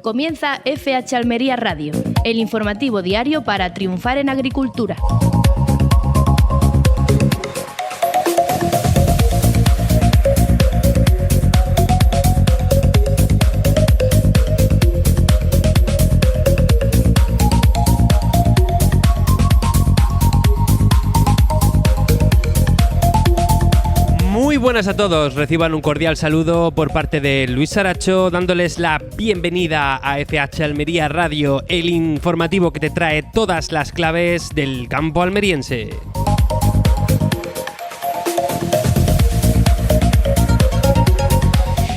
Comienza FH Almería Radio, el informativo diario para triunfar en agricultura. Muy buenas a todos, reciban un cordial saludo por parte de Luis Saracho, dándoles la bienvenida a FH Almería Radio, el informativo que te trae todas las claves del campo almeriense.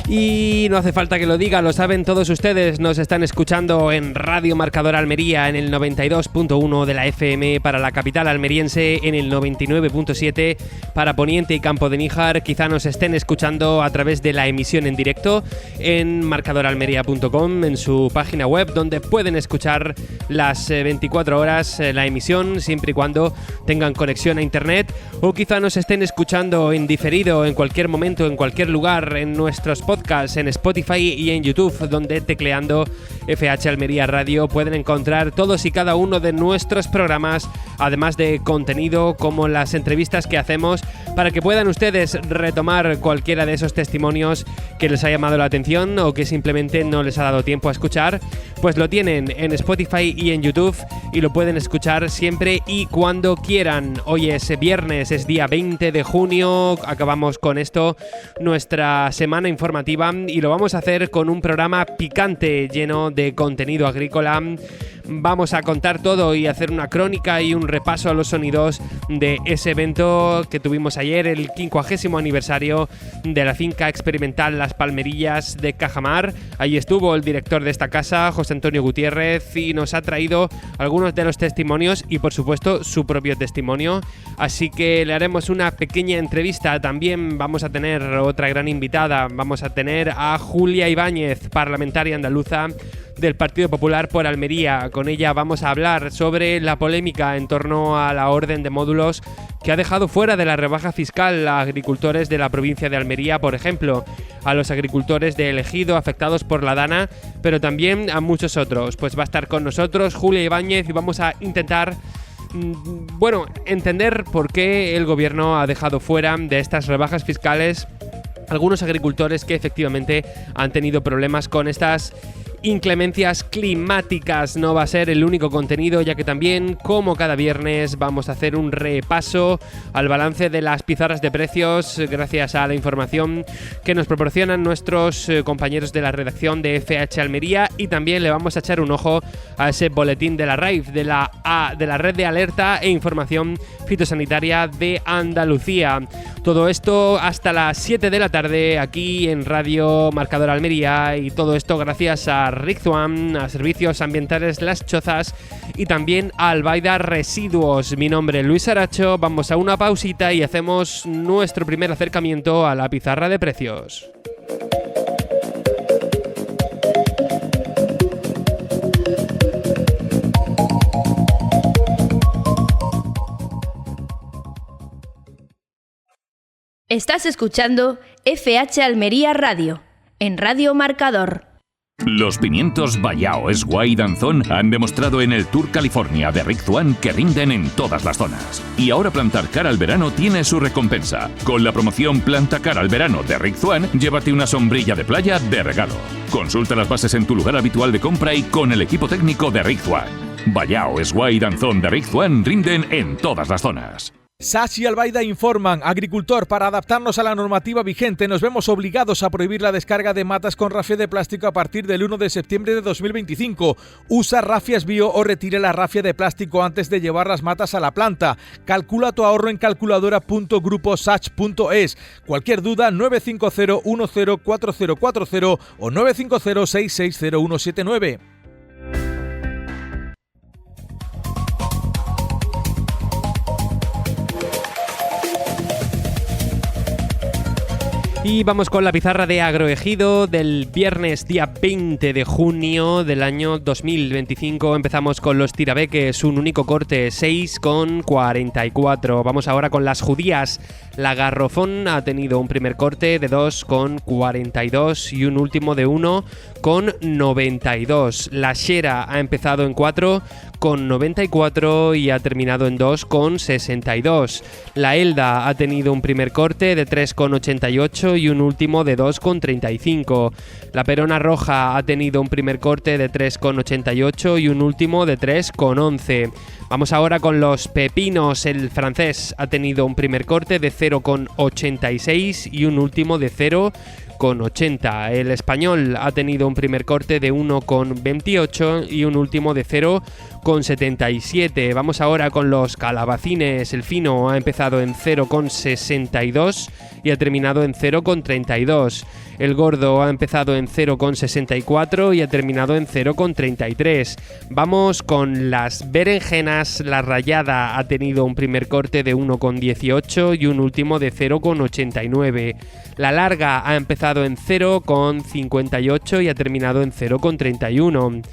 Y no hace falta que lo diga, lo saben todos ustedes, nos están escuchando en Radio Marcador Almería en el 92.1 de la FM para la capital almeriense, en el 99.7 para Poniente y Campo de Níjar. Quizá nos estén escuchando a través de la emisión en directo en marcadoralmería.com, en su página web, donde pueden escuchar las 24 horas la emisión, siempre y cuando tengan conexión a internet, o quizá nos estén escuchando en diferido en cualquier momento, en cualquier lugar, en nuestros podcasts, en Spotify y en YouTube, donde tecleando FH Almería Radio pueden encontrar todos y cada uno de nuestros programas, además de contenido como las entrevistas que hacemos, para que puedan ustedes retomar cualquiera de esos testimonios que les ha llamado la atención o que simplemente no les ha dado tiempo a escuchar. Pues lo tienen en Spotify y en YouTube y lo pueden escuchar siempre y cuando quieran. Hoy es viernes, es día 20 de junio, acabamos con esto nuestra semana informativa y lo vamos a hacer con un programa picante lleno de contenido agrícola. Vamos a contar todo y hacer una crónica y un repaso a los sonidos de ese evento que tuvimos ayer, el 50º aniversario de la finca experimental Las Palmerillas de Cajamar. Allí estuvo el director de esta casa, José Antonio Gutiérrez, y nos ha traído algunos de los testimonios y por supuesto su propio testimonio. Así que le haremos una pequeña entrevista. También vamos a tener otra gran invitada. Vamos a tener a Julia Ibáñez, parlamentaria andaluza del Partido Popular por Almería. Con ella vamos a hablar sobre la polémica en torno a la orden de módulos que ha dejado fuera de la rebaja fiscal a agricultores de la provincia de Almería, por ejemplo, a los agricultores de El Ejido afectados por la Dana, pero también a muchos otros. Pues va a estar con nosotros Julia Ibáñez y vamos a intentar entender por qué el gobierno ha dejado fuera de estas rebajas fiscales algunos agricultores que efectivamente han tenido problemas con estas inclemencias climáticas. No va a ser el único contenido, ya que también, como cada viernes, vamos a hacer un repaso al balance de las pizarras de precios gracias a la información que nos proporcionan nuestros compañeros de la redacción de FH Almería, y también le vamos a echar un ojo a ese boletín de la RAIF, de la Red de Alerta e Información Fitosanitaria de Andalucía. Todo esto hasta las 7 de la tarde aquí en Radio Marcador Almería, y todo esto gracias a Rixuan, a Servicios Ambientales Las Chozas y también a Albaida Residuos. Mi nombre es Luis Saracho, vamos a una pausita y hacemos nuestro primer acercamiento a la pizarra de precios. Estás escuchando FH Almería Radio, en Radio Marcador. Los pimientos Vallao, Esguay y Danzón han demostrado en el Tour California de Rick Zwan que rinden en todas las zonas. Y ahora plantar cara al verano tiene su recompensa. Con la promoción Planta cara al verano de Rick Zwan, llévate una sombrilla de playa de regalo. Consulta las bases en tu lugar habitual de compra y con el equipo técnico de Rick Zwan. Vallao, Esguay y Danzón de Rick Zwan rinden en todas las zonas. SAS y Albaida informan: agricultor, para adaptarnos a la normativa vigente nos vemos obligados a prohibir la descarga de matas con rafia de plástico a partir del 1 de septiembre de 2025. Usa rafias bio o retire la rafia de plástico antes de llevar las matas a la planta. Calcula tu ahorro en calculadora.gruposach.es. Cualquier duda 950104040 o 950660179. Y vamos con la pizarra de Agroejido del viernes día 20 de junio del año 2025. Empezamos con los tirabeques, un único corte, 6,44. Vamos ahora con las judías. La garrofón ha tenido un primer corte de 2,42 y un último de 1,92. La xera ha empezado en 4,94 y ha terminado en 2,62. La elda ha tenido un primer corte de 3,88 y un último de 2,35. La perona roja ha tenido un primer corte de 3,88 y un último de 3,11. Vamos ahora con los pepinos. El francés ha tenido un primer corte de 0,86 y un último de 0,80. El español ha tenido un primer corte de 1,28 y un último de 0,77. Vamos ahora con los calabacines. El fino ha empezado en 0,62 y ha terminado en 0,32. El gordo ha empezado en 0,64 y ha terminado en 0,33. Vamos con las berenjenas. La rallada ha tenido un primer corte de 1,18 y un último de 0,89. La larga ha empezado en 0,58 y ha terminado en 0,31.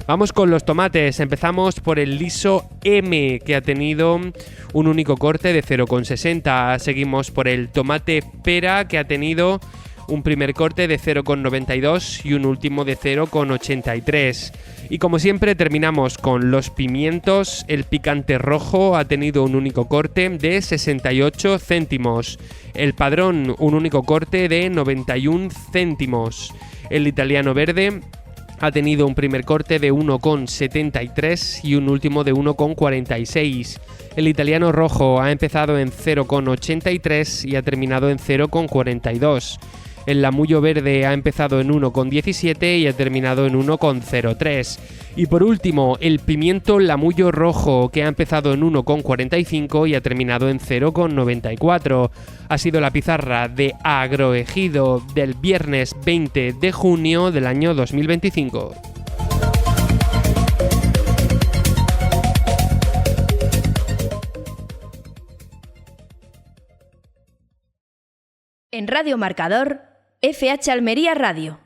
Vamos con los tomates. Empezamos por el liso M, que ha tenido un único corte de 0,60. Seguimos por el tomate pera, que ha tenido un primer corte de 0,92 y un último de 0,83. Y como siempre terminamos con los pimientos. El picante rojo ha tenido un único corte de 68 céntimos. El padrón, un único corte de 91 céntimos. El italiano verde ha tenido un primer corte de 1,73 y un último de 1,46. El italiano rojo ha empezado en 0,83 y ha terminado en 0,42. El lamullo verde ha empezado en 1,17 y ha terminado en 1,03. Y por último, el pimiento lamullo rojo, que ha empezado en 1,45 y ha terminado en 0,94. Ha sido la pizarra de Agroejido del viernes 20 de junio del año 2025. En Radio Marcador, FH Almería Radio.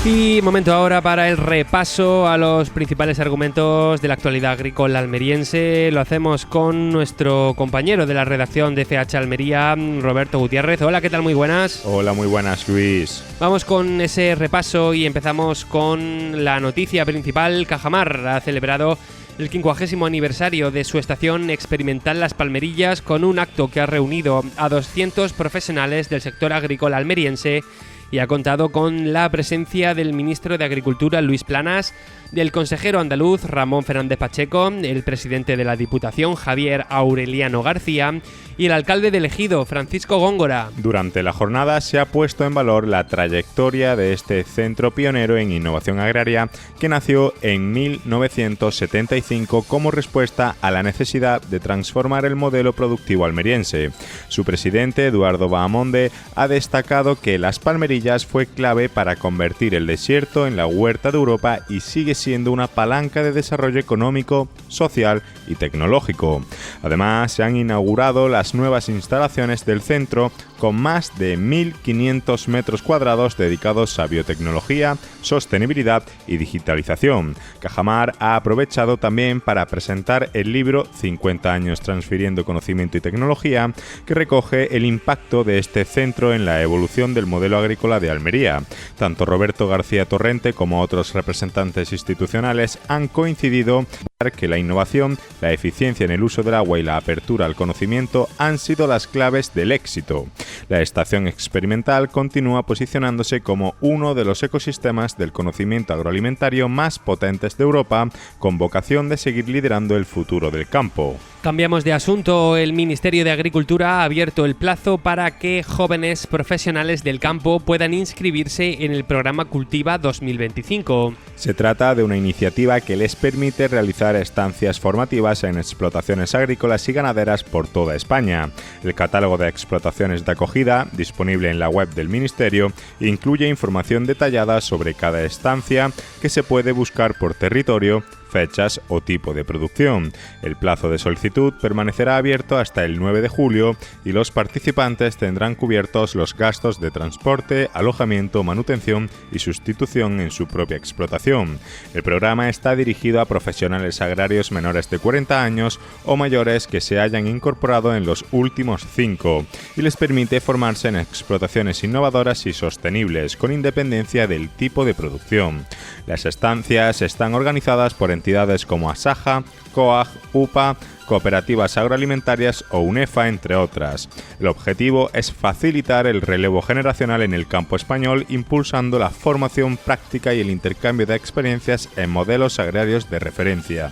Y momento ahora para el repaso a los principales argumentos de la actualidad agrícola almeriense. Lo hacemos con nuestro compañero de la redacción de FH Almería, Roberto Gutiérrez. Hola, ¿qué tal? Muy buenas. Hola, muy buenas, Luis. Vamos con ese repaso y empezamos con la noticia principal. Cajamar ha celebrado el 50º aniversario de su estación experimental Las Palmerillas con un acto que ha reunido a 200 profesionales del sector agrícola almeriense y ha contado con la presencia del ministro de Agricultura, Luis Planas, del consejero andaluz, Ramón Fernández Pacheco, el presidente de la Diputación, Javier Aureliano García, y el alcalde de Ejido, Francisco Góngora. Durante la jornada se ha puesto en valor la trayectoria de este centro pionero en innovación agraria que nació en 1975 como respuesta a la necesidad de transformar el modelo productivo almeriense. Su presidente, Eduardo Bahamonde, ha destacado que Las Palmerillas fue clave para convertir el desierto en la huerta de Europa y sigue siendo una palanca de desarrollo económico, social y tecnológico. Además, se han inaugurado las nuevas instalaciones del centro con más de 1.500 metros cuadrados dedicados a biotecnología, sostenibilidad y digitalización. Cajamar ha aprovechado también para presentar el libro 50 años transfiriendo conocimiento y tecnología, que recoge el impacto de este centro en la evolución del modelo agrícola de Almería. Tanto Roberto García Torrente como otros representantes institucionales han coincidido en que la innovación, la eficiencia en el uso del agua y la apertura al conocimiento han sido las claves del éxito. La estación experimental continúa posicionándose como uno de los ecosistemas del conocimiento agroalimentario más potentes de Europa, con vocación de seguir liderando el futuro del campo. Cambiamos de asunto. El Ministerio de Agricultura ha abierto el plazo para que jóvenes profesionales del campo puedan inscribirse en el programa Cultiva 2025. Se trata de una iniciativa que les permite realizar estancias formativas en explotaciones agrícolas y ganaderas por toda España. El catálogo de explotaciones de acogida, disponible en la web del Ministerio, incluye información detallada sobre cada estancia que se puede buscar por territorio, fechas o tipo de producción. El plazo de solicitud permanecerá abierto hasta el 9 de julio y los participantes tendrán cubiertos los gastos de transporte, alojamiento, manutención y sustitución en su propia explotación. El programa está dirigido a profesionales agrarios menores de 40 años o mayores que se hayan incorporado en los últimos 5 y les permite formarse en explotaciones innovadoras y sostenibles con independencia del tipo de producción. Las estancias están organizadas por entidades como Asaja, COAG, UPA, cooperativas agroalimentarias o UNEFA, entre otras. El objetivo es facilitar el relevo generacional en el campo español, impulsando la formación práctica y el intercambio de experiencias en modelos agrarios de referencia.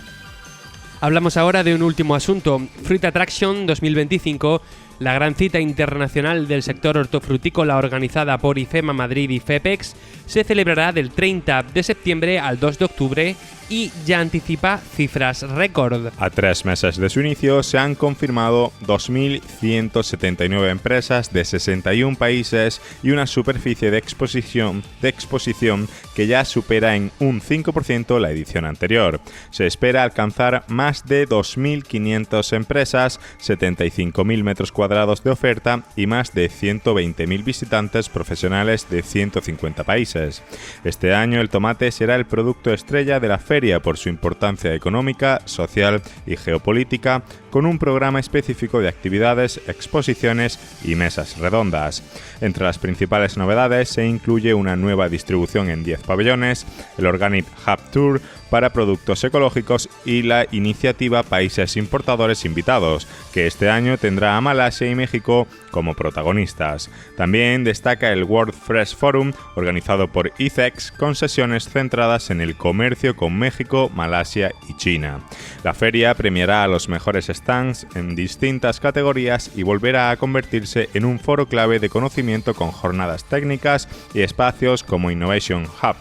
Hablamos ahora de un último asunto. Fruit Attraction 2025, la gran cita internacional del sector hortofrutícola organizada por IFEMA Madrid y FEPEX, se celebrará del 30 de septiembre al 2 de octubre y ya anticipa cifras récord. A 3 meses de su inicio se han confirmado 2.179 empresas de 61 países y una superficie de exposición que ya supera en un 5% la edición anterior. Se espera alcanzar más de 2.500 empresas, 75.000 metros cuadrados de oferta y más de 120.000 visitantes profesionales de 150 países. Este año el tomate será el producto estrella de la feria por su importancia económica, social y geopolítica, con un programa específico de actividades, exposiciones y mesas redondas. Entre las principales novedades se incluye una nueva distribución en 10 pabellones, el Organic Hub Tour para productos ecológicos y la iniciativa Países Importadores Invitados, que este año tendrá a Malasia y México como protagonistas. También destaca el World Fresh Forum, organizado por ICEX, con sesiones centradas en el comercio con México, Malasia y China. La feria premiará a los mejores stands en distintas categorías y volverá a convertirse en un foro clave de conocimiento con jornadas técnicas y espacios como Innovation Hub.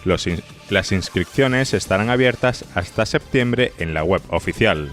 Las inscripciones estarán abiertas hasta septiembre en la web oficial.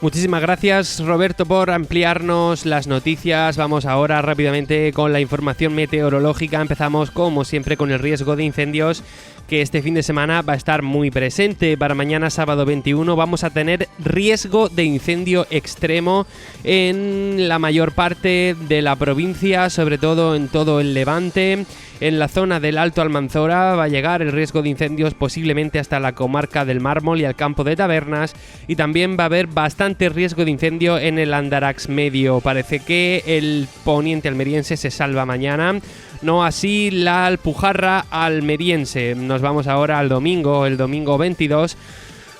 Muchísimas gracias, Roberto, por ampliarnos las noticias. Vamos ahora rápidamente con la información meteorológica. Empezamos, como siempre, con el riesgo de incendios, que este fin de semana va a estar muy presente. Para mañana, sábado 21, vamos a tener riesgo de incendio extremo en la mayor parte de la provincia, sobre todo en todo el Levante. En la zona del Alto Almanzora va a llegar el riesgo de incendios posiblemente hasta la comarca del Mármol y al campo de Tabernas, y también va a haber bastante riesgo de incendio en el Andarax Medio. Parece que el poniente almeriense se salva mañana, no así la Alpujarra almeriense. Nos vamos ahora al domingo, el domingo 22,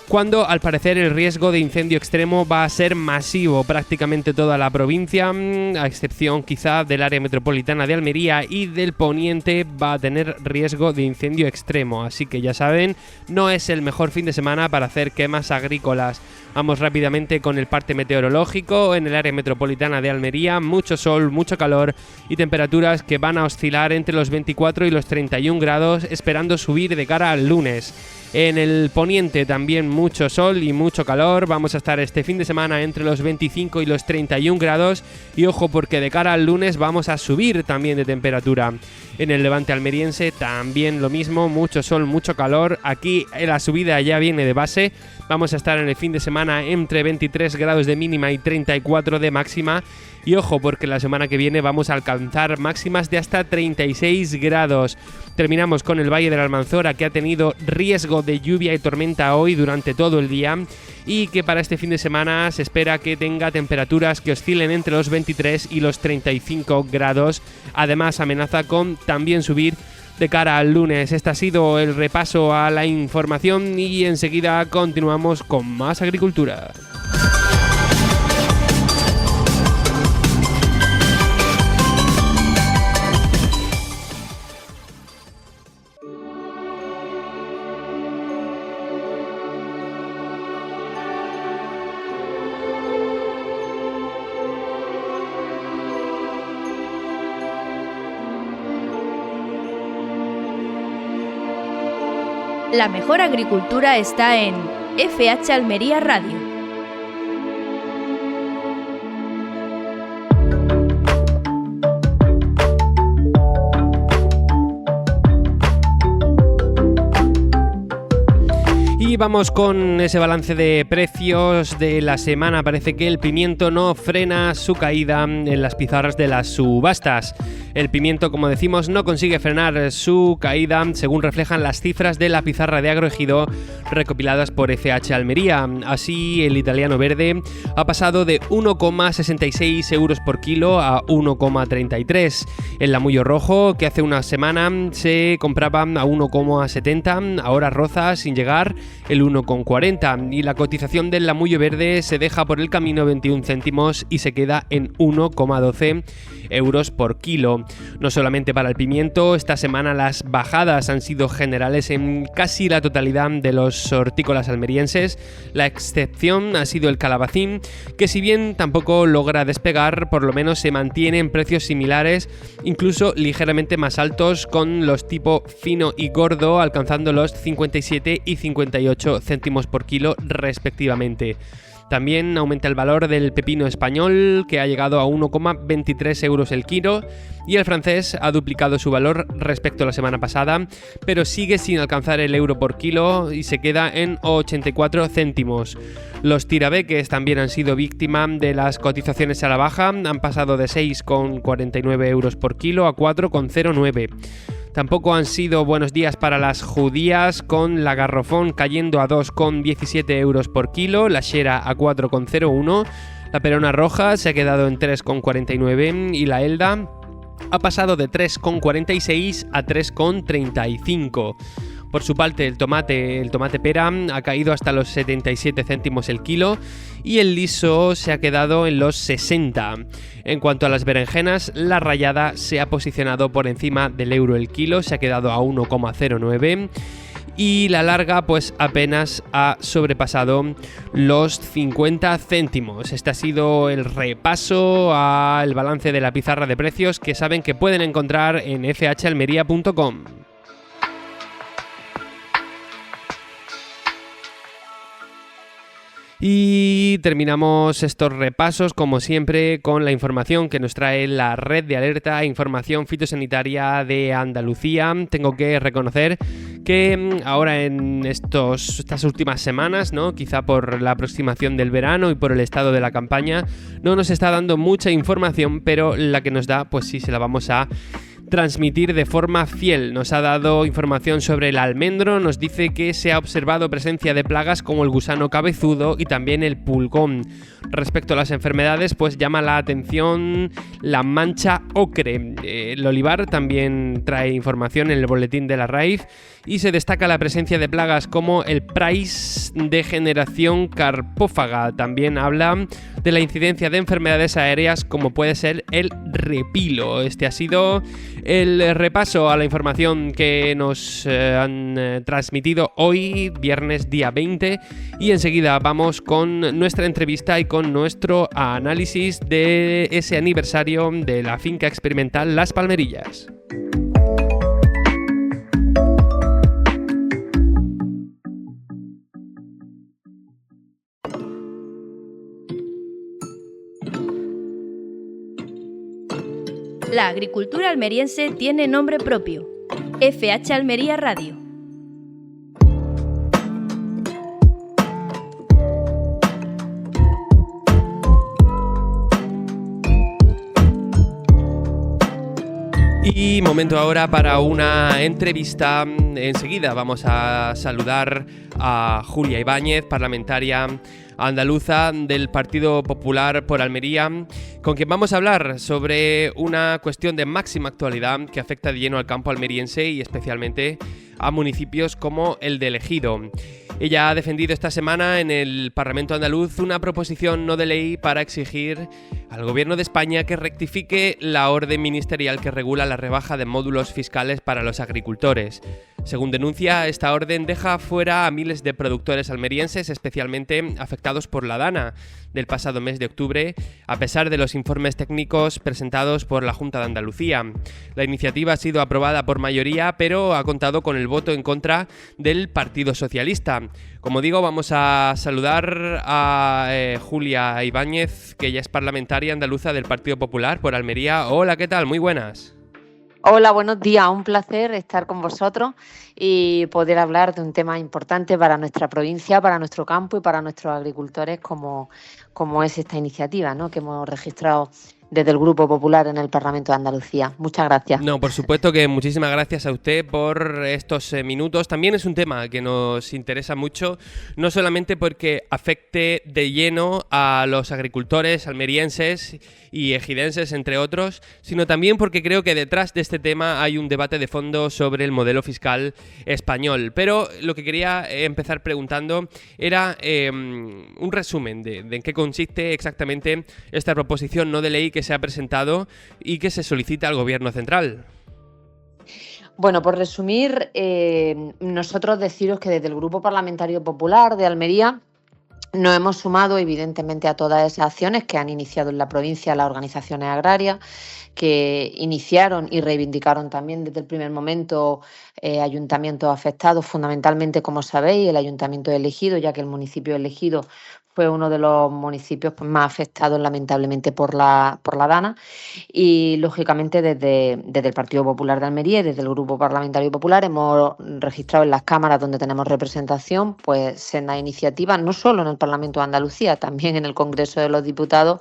cuando al parecer el riesgo de incendio extremo va a ser masivo prácticamente toda la provincia, a excepción quizá del área metropolitana de Almería, y del poniente va a tener riesgo de incendio extremo, así que ya saben, no es el mejor fin de semana para hacer quemas agrícolas. Vamos rápidamente con el parte meteorológico. En el área metropolitana de Almería, mucho sol, mucho calor y temperaturas que van a oscilar entre los 24 y los 31 grados, esperando subir de cara al lunes. En el poniente también mucho sol y mucho calor. Vamos a estar este fin de semana entre los 25 y los 31 grados. Y ojo, porque de cara al lunes vamos a subir también de temperatura. En el Levante almeriense también lo mismo, mucho sol, mucho calor. Aquí la subida ya viene de base. Vamos a estar en el fin de semana entre 23 grados de mínima y 34 de máxima. Y ojo, porque la semana que viene vamos a alcanzar máximas de hasta 36 grados. Terminamos con el Valle del Almanzora, que ha tenido riesgo de lluvia y tormenta hoy durante todo el día, y que para este fin de semana se espera que tenga temperaturas que oscilen entre los 23 y los 35 grados. Además, amenaza con también subir de cara al lunes. Este ha sido el repaso a la información y enseguida continuamos con más agricultura. La mejor agricultura está en FH Almería Radio. Y vamos con ese balance de precios de la semana. Parece que el pimiento no frena su caída en las pizarras de las subastas. El pimiento, como decimos, no consigue frenar su caída, según reflejan las cifras de la pizarra de Agroejido recopiladas por FH Almería. Así, el italiano verde ha pasado de 1,66 euros por kilo a 1,33. El lamullo rojo, que hace una semana se compraba a 1,70, ahora roza sin llegar el 1,40, y la cotización del lamullo verde se deja por el camino 21 céntimos y se queda en 1,12 euros por kilo. No solamente para el pimiento, esta semana las bajadas han sido generales en casi la totalidad de los hortícolas almerienses. La excepción ha sido el calabacín, que si bien tampoco logra despegar, por lo menos se mantiene en precios similares, incluso ligeramente más altos, con los tipo fino y gordo alcanzando los 57 y 58 céntimos por kilo respectivamente. También aumenta el valor del pepino español, que ha llegado a 1,23 euros el kilo, y el francés ha duplicado su valor respecto a la semana pasada, pero sigue sin alcanzar el euro por kilo y se queda en 84 céntimos. Los tirabeques también han sido víctima de las cotizaciones a la baja, han pasado de 6,49 euros por kilo a 4,09. Tampoco han sido buenos días para las judías, con la garrofón cayendo a 2,17 euros por kilo, la xera a 4,01, la perona roja se ha quedado en 3,49 y la elda ha pasado de 3,46 a 3,35. Por su parte, el tomate pera ha caído hasta los 77 céntimos el kilo y el liso se ha quedado en los 60. En cuanto a las berenjenas, la rallada se ha posicionado por encima del euro el kilo, se ha quedado a 1,09 y la larga pues apenas ha sobrepasado los 50 céntimos. Este ha sido el repaso al balance de la pizarra de precios, que saben que pueden encontrar en fhalmería.com. Y terminamos estos repasos, como siempre, con la información que nos trae la Red de Alerta e Información Fitosanitaria de Andalucía. Tengo que reconocer que ahora en estas últimas semanas, ¿no?, quizá por la aproximación del verano y por el estado de la campaña, no nos está dando mucha información, pero la que nos da, pues sí, se la vamos a transmitir de forma fiel. Nos ha dado información sobre el almendro, nos dice que se ha observado presencia de plagas como el gusano cabezudo y también el pulgón. Respecto a las enfermedades, pues llama la atención la mancha ocre. El olivar también trae información en el boletín de la raíz y se destaca la presencia de plagas como el Price de generación carpófaga. También habla de la incidencia de enfermedades aéreas como puede ser el repilo. Este ha sido el repaso a la información que nos han transmitido hoy, viernes día 20, y enseguida vamos con nuestra entrevista y con nuestro análisis de ese aniversario de la finca experimental Las Palmerillas. La agricultura almeriense tiene nombre propio. FH Almería Radio. Y momento ahora para una entrevista. Enseguida vamos a saludar a Julia Ibáñez, parlamentaria andaluza del Partido Popular por Almería, con quien vamos a hablar sobre una cuestión de máxima actualidad que afecta de lleno al campo almeriense y especialmente a municipios como el de Ejido. Ella ha defendido esta semana en el Parlamento andaluz una proposición no de ley para exigir al Gobierno de España que rectifique la orden ministerial que regula la rebaja de módulos fiscales para los agricultores. Según denuncia, esta orden deja fuera a miles de productores almerienses, especialmente afectados por la dana del pasado mes de octubre, a pesar de los informes técnicos presentados por la Junta de Andalucía. La iniciativa ha sido aprobada por mayoría, pero ha contado con el voto en contra del Partido Socialista. Como digo, vamos a saludar a Julia Ibáñez, que ya es parlamentaria andaluza del Partido Popular por Almería. Hola, ¿qué tal? Muy buenas. Hola, buenos días. Un placer estar con vosotros y poder hablar de un tema importante para nuestra provincia, para nuestro campo y para nuestros agricultores, como es esta iniciativa, ¿no?, que hemos registrado desde el Grupo Popular en el Parlamento de Andalucía. Muchas gracias. No, por supuesto que muchísimas gracias a usted por estos minutos. También es un tema que nos interesa mucho, no solamente porque afecte de lleno a los agricultores almerienses y ejidenses, entre otros, sino también porque creo que detrás de este tema hay un debate de fondo sobre el modelo fiscal español. Pero lo que quería empezar preguntando era un resumen de en qué consiste exactamente esta proposición no de ley que se ha presentado y que se solicita al Gobierno central. Bueno, por resumir, nosotros deciros que desde el Grupo Parlamentario Popular de Almería nos hemos sumado evidentemente a todas esas acciones que han iniciado en la provincia las organizaciones agrarias, que iniciaron y reivindicaron también desde el primer momento ayuntamientos afectados, fundamentalmente, como sabéis, el Ayuntamiento de Ejido, ya que el municipio de Ejido fue uno de los municipios más afectados lamentablemente por la dana, y lógicamente desde el Partido Popular de Almería y desde el Grupo Parlamentario Popular hemos registrado en las cámaras donde tenemos representación pues sendas iniciativas, no solo en el Parlamento de Andalucía, también en el Congreso de los Diputados.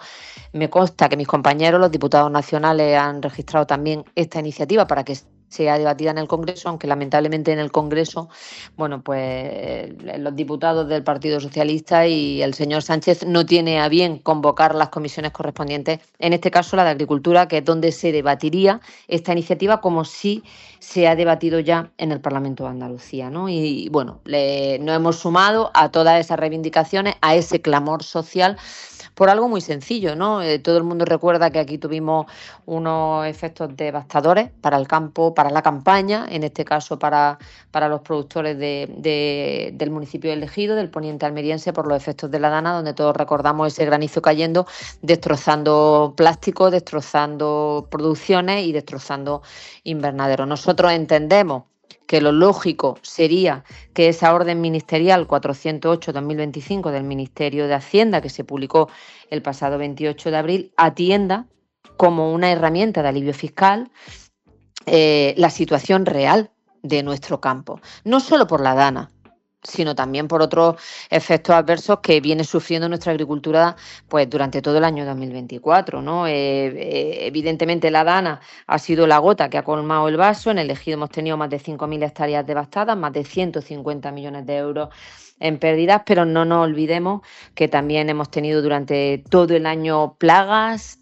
Me consta que mis compañeros, los diputados nacionales, han registrado también esta iniciativa para que sea debatida en el Congreso, aunque lamentablemente en el Congreso, bueno, pues los diputados del Partido Socialista y el señor Sánchez no tiene a bien convocar las comisiones correspondientes, en este caso la de Agricultura, que es donde se debatiría esta iniciativa, como sí se ha debatido ya en el Parlamento de Andalucía, ¿no? Y bueno, nos hemos sumado a todas esas reivindicaciones, a ese clamor social, por algo muy sencillo, ¿no? Todo el mundo recuerda que aquí tuvimos unos efectos devastadores para el campo, para la campaña, en este caso para los productores del municipio de Ejido, del poniente almeriense, por los efectos de la dana, donde todos recordamos ese granizo cayendo, destrozando plástico, destrozando producciones y destrozando invernaderos. Nosotros entendemos que lo lógico sería que esa orden ministerial 408-2025 del Ministerio de Hacienda, que se publicó el pasado 28 de abril, atienda como una herramienta de alivio fiscal la situación real de nuestro campo, no solo por la dana, sino también por otros efectos adversos que viene sufriendo nuestra agricultura pues durante todo el año 2024, ¿no? Evidentemente la dana ha sido la gota que ha colmado el vaso. En el Ejido hemos tenido más de 5.000 hectáreas devastadas, más de 150 millones de euros en pérdidas, pero no nos olvidemos que también hemos tenido durante todo el año plagas,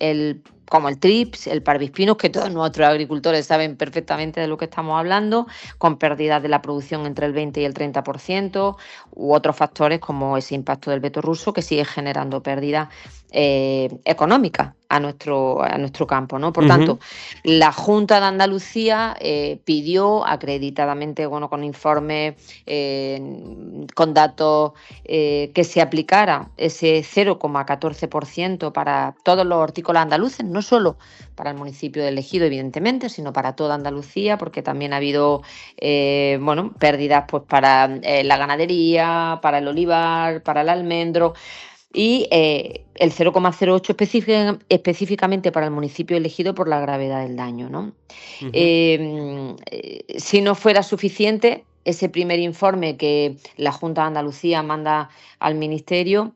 como el trips, el parvispinus, que todos nuestros agricultores saben perfectamente de lo que estamos hablando, con pérdidas de la producción entre el 20 y el 30%, u otros factores como ese impacto del veto ruso, que sigue generando pérdidas económicas a nuestro campo, ¿no? Por tanto, la Junta de Andalucía pidió acreditadamente, bueno, con informes, con datos, que se aplicara ese 0,14% para todos los hortícolas andaluces, no solo para el municipio de Ejido, evidentemente, sino para toda Andalucía, porque también ha habido pérdidas pues para la ganadería, para el olivar, para el almendro. Y el 0,08 específicamente para el municipio elegido por la gravedad del daño, ¿no? Si no fuera suficiente, ese primer informe que la Junta de Andalucía manda al Ministerio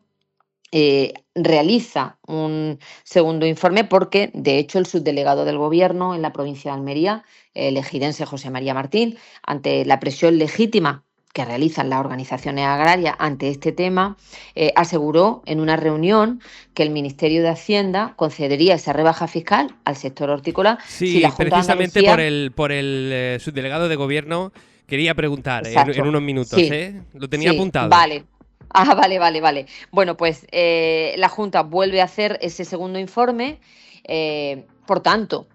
realiza un segundo informe, porque de hecho el subdelegado del Gobierno en la provincia de Almería, el ejidense José María Martín, ante la presión legítima que realizan las organizaciones agrarias ante este tema, aseguró en una reunión que el Ministerio de Hacienda concedería esa rebaja fiscal al sector hortícola. Sí, si la Junta precisamente de Andalucía... por el subdelegado de Gobierno quería preguntar en unos minutos, sí, lo tenía apuntado. Vale. Ah, vale. Bueno, pues la Junta vuelve a hacer ese segundo informe, por tanto,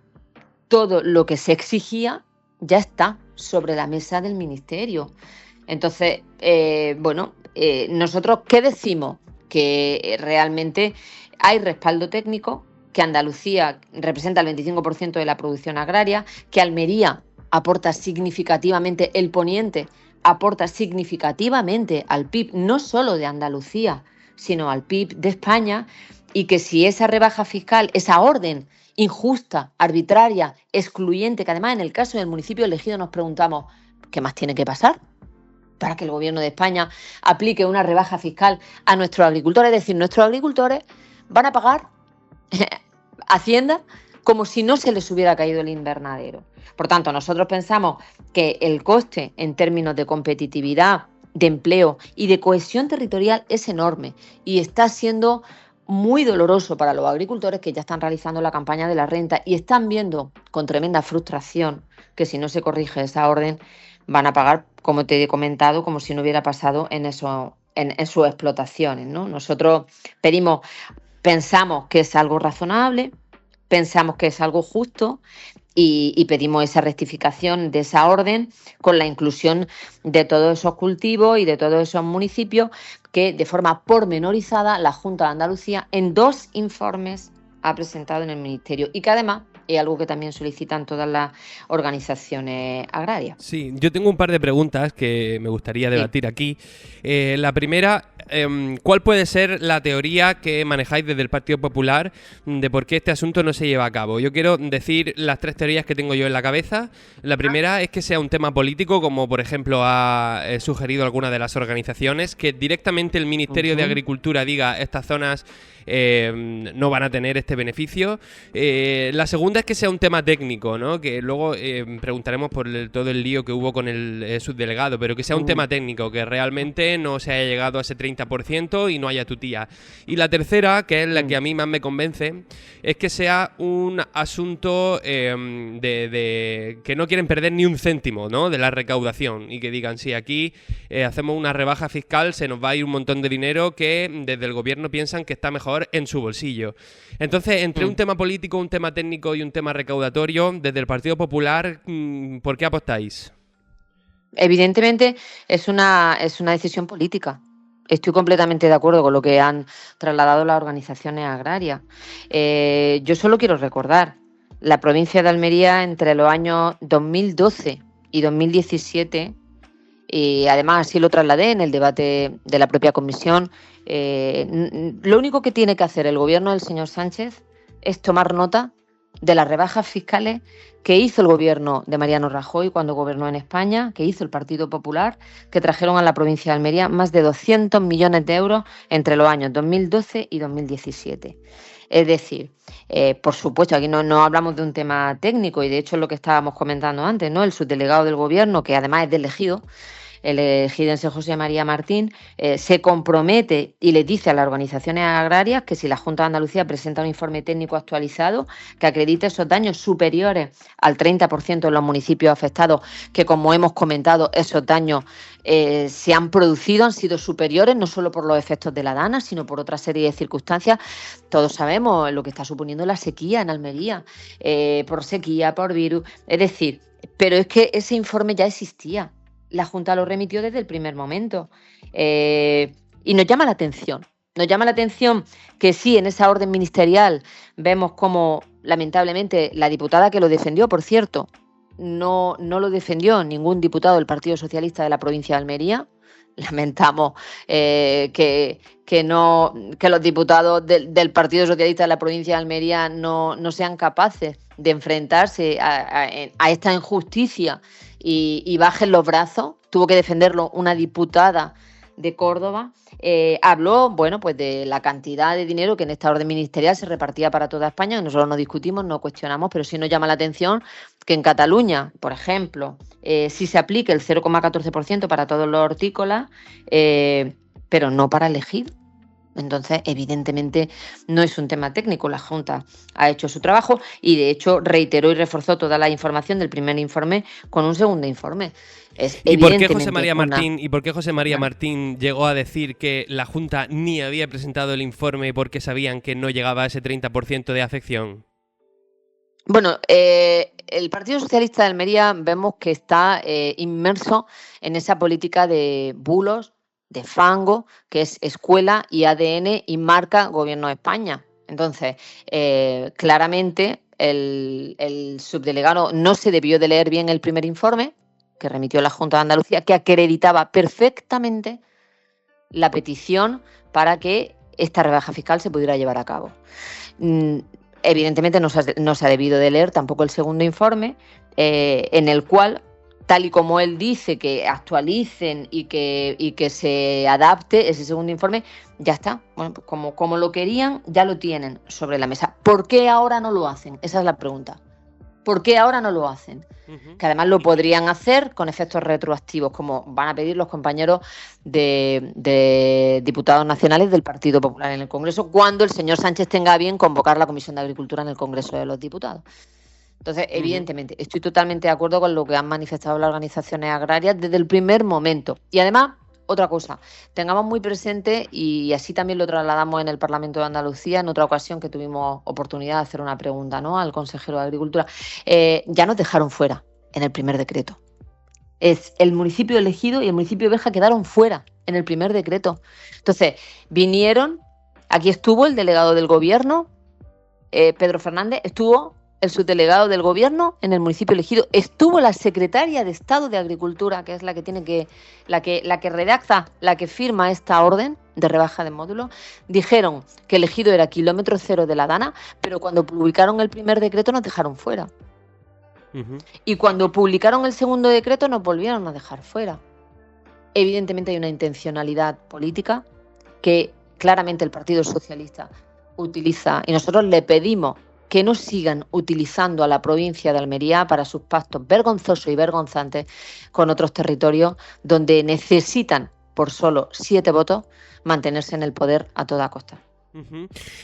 todo lo que se exigía ya está. sobre la mesa del Ministerio. Entonces, nosotros, ¿qué decimos? Que realmente hay respaldo técnico, que Andalucía representa el 25% de la producción agraria, que Almería aporta significativamente, el poniente aporta significativamente al PIB, no solo de Andalucía, sino al PIB de España, y que si esa rebaja fiscal, esa orden injusta, arbitraria, excluyente, que además en el caso del municipio elegido nos preguntamos, ¿qué más tiene que pasar para que el gobierno de España aplique una rebaja fiscal a nuestros agricultores? Es decir, nuestros agricultores van a pagar Hacienda como si no se les hubiera caído el invernadero. Por tanto, nosotros pensamos que el coste en términos de competitividad, de empleo y de cohesión territorial es enorme y está siendo muy doloroso para los agricultores que ya están realizando la campaña de la renta y están viendo con tremenda frustración que si no se corrige esa orden van a pagar, como te he comentado, como si no hubiera pasado en sus explotaciones, ¿no? Nosotros pensamos que es algo razonable, pensamos que es algo justo y pedimos esa rectificación de esa orden con la inclusión de todos esos cultivos y de todos esos municipios que de forma pormenorizada la Junta de Andalucía en 2 informes ha presentado en el Ministerio y que además es algo que también solicitan todas las organizaciones agrarias. Sí, yo tengo un par de preguntas que me gustaría debatir aquí. La primera, ¿cuál puede ser la teoría que manejáis desde el Partido Popular de por qué este asunto no se lleva a cabo? Yo quiero decir las 3 teorías que tengo yo en la cabeza. La primera es que sea un tema político, como por ejemplo ha sugerido alguna de las organizaciones, que directamente el Ministerio de Agricultura diga estas zonas no van a tener este beneficio. La segunda es que sea un tema técnico, ¿no? Que luego preguntaremos por todo el lío que hubo con el subdelegado, pero que sea un tema técnico, que realmente no se haya llegado a ese 30% y no haya tutía. Y la tercera, que es la que a mí más me convence, es que sea un asunto de que no quieren perder ni un céntimo, ¿no?, de la recaudación y que digan, sí, aquí hacemos una rebaja fiscal, se nos va a ir un montón de dinero que desde el gobierno piensan que está mejor en su bolsillo. Entonces, entre un tema político, un tema técnico y un tema recaudatorio, desde el Partido Popular, ¿por qué apostáis? Evidentemente es una decisión política. Estoy completamente de acuerdo con lo que han trasladado las organizaciones agrarias. Yo solo quiero recordar, la provincia de Almería entre los años 2012 y 2017, y además así lo trasladé en el debate de la propia comisión, lo único que tiene que hacer el gobierno del señor Sánchez es tomar nota de las rebajas fiscales que hizo el gobierno de Mariano Rajoy cuando gobernó en España, que hizo el Partido Popular, que trajeron a la provincia de Almería más de 200 millones de euros entre los años 2012 y 2017. Es decir, por supuesto, aquí no hablamos de un tema técnico y de hecho es lo que estábamos comentando antes, ¿no? El subdelegado del gobierno, que además es del elegido, el ejidense José María Martín, se compromete y le dice a las organizaciones agrarias que si la Junta de Andalucía presenta un informe técnico actualizado que acredite esos daños superiores al 30% en los municipios afectados, que como hemos comentado, esos daños se han producido, han sido superiores, no solo por los efectos de la dana, sino por otra serie de circunstancias. Todos sabemos lo que está suponiendo la sequía en Almería, por sequía, por virus, es decir, pero es que ese informe ya existía. La Junta lo remitió desde el primer momento y nos llama la atención. Nos llama la atención que sí, en esa orden ministerial vemos como, lamentablemente, la diputada que lo defendió, por cierto, no lo defendió ningún diputado del Partido Socialista de la provincia de Almería. Lamentamos que los diputados del Partido Socialista de la provincia de Almería no sean capaces de enfrentarse a esta injusticia y bajen los brazos. Tuvo que defenderlo una diputada de Córdoba. Habló, bueno, pues de la cantidad de dinero que en esta orden ministerial se repartía para toda España. Nosotros no discutimos, no cuestionamos, pero sí nos llama la atención que en Cataluña, por ejemplo, sí se aplique el 0,14% para todos los hortícolas, pero no para el ejido. Entonces, evidentemente, no es un tema técnico. La Junta ha hecho su trabajo y, de hecho, reiteró y reforzó toda la información del primer informe con un segundo informe. ¿Y por qué José María Martín llegó a decir que la Junta ni había presentado el informe porque sabían que no llegaba a ese 30% de afección? Bueno, el Partido Socialista de Almería vemos que está inmerso en esa política de bulos, de fango, que es escuela y ADN y marca Gobierno de España. Entonces, claramente el subdelegado no se debió de leer bien el primer informe que remitió la Junta de Andalucía, que acreditaba perfectamente la petición para que esta rebaja fiscal se pudiera llevar a cabo. Evidentemente no se ha debido de leer tampoco el segundo informe, en el cual, tal y como él dice, que actualicen y que se adapte ese segundo informe, ya está. Bueno, pues como lo querían, ya lo tienen sobre la mesa. ¿Por qué ahora no lo hacen? Esa es la pregunta. ¿Por qué ahora no lo hacen? Que además lo podrían hacer con efectos retroactivos, como van a pedir los compañeros de diputados nacionales del Partido Popular en el Congreso, cuando el señor Sánchez tenga a bien convocar la Comisión de Agricultura en el Congreso de los Diputados. Entonces, evidentemente, estoy totalmente de acuerdo con lo que han manifestado las organizaciones agrarias desde el primer momento. Y además, otra cosa, tengamos muy presente, y así también lo trasladamos en el Parlamento de Andalucía, en otra ocasión que tuvimos oportunidad de hacer una pregunta, ¿no?, al consejero de Agricultura, ya nos dejaron fuera en el primer decreto. Es el municipio elegido y el municipio de Béjar quedaron fuera en el primer decreto. Entonces, vinieron, aquí estuvo el delegado del gobierno, Pedro Fernández, estuvo el subdelegado del gobierno en el municipio elegido, estuvo la secretaria de Estado de Agricultura, que es la que tiene la que redacta, la que firma esta orden de rebaja de módulo. Dijeron que el ejido era kilómetro cero de la Dana, pero cuando publicaron el primer decreto nos dejaron fuera. Y cuando publicaron el segundo decreto nos volvieron a dejar fuera. Evidentemente hay una intencionalidad política que claramente el Partido Socialista utiliza, y nosotros le pedimos que no sigan utilizando a la provincia de Almería para sus pactos vergonzosos y vergonzantes con otros territorios donde necesitan, por solo 7 votos, mantenerse en el poder a toda costa.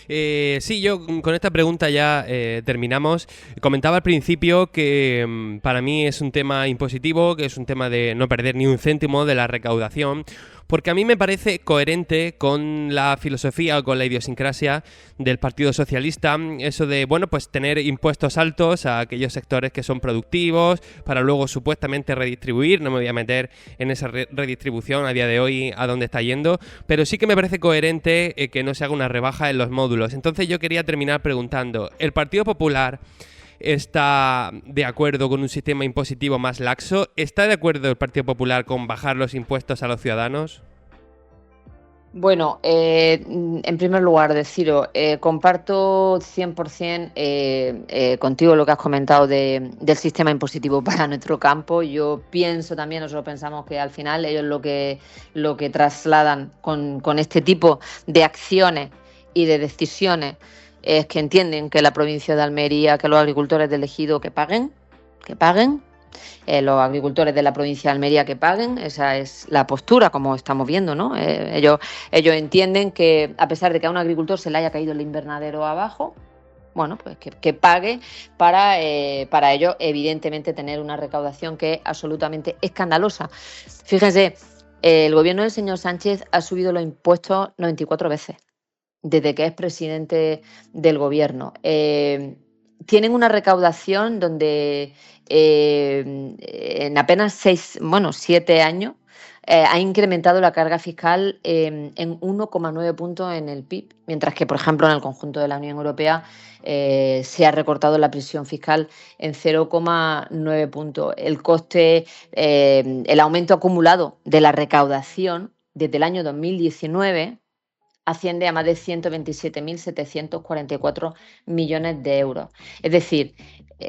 Sí, yo con esta pregunta ya terminamos. Comentaba al principio que para mí es un tema impositivo, que es un tema de no perder ni un céntimo de la recaudación, porque a mí me parece coherente con la filosofía o con la idiosincrasia del Partido Socialista, eso de, bueno, pues tener impuestos altos a aquellos sectores que son productivos para luego supuestamente redistribuir. No me voy a meter en esa redistribución a día de hoy a dónde está yendo, pero sí que me parece coherente que no se haga una rebaja en los módulos. Entonces yo quería terminar preguntando, ¿el Partido Popular está de acuerdo con un sistema impositivo más laxo? ¿Está de acuerdo el Partido Popular con bajar los impuestos a los ciudadanos? Bueno, en primer lugar, deciros, comparto 100% contigo lo que has comentado del sistema impositivo para nuestro campo. Yo pienso también, nosotros pensamos que al final ellos lo que trasladan con este tipo de acciones y de decisiones es que entienden que la provincia de Almería, que los agricultores del ejido que paguen, los agricultores de la provincia de Almería que paguen. Esa es la postura, como estamos viendo, ¿no? Ellos entienden que, a pesar de que a un agricultor se le haya caído el invernadero abajo, bueno, pues que pague para ellos, evidentemente, tener una recaudación que es absolutamente escandalosa. Fíjense, el gobierno del señor Sánchez ha subido los impuestos 94 veces desde que es presidente del gobierno. Tienen una recaudación donde en apenas 7 años ha incrementado la carga fiscal en 1,9 puntos en el PIB, mientras que, por ejemplo, en el conjunto de la Unión Europea se ha recortado la presión fiscal en 0,9 puntos. El coste, el aumento acumulado de la recaudación desde el año 2019 asciende a más de 127.744 millones de euros. Es decir,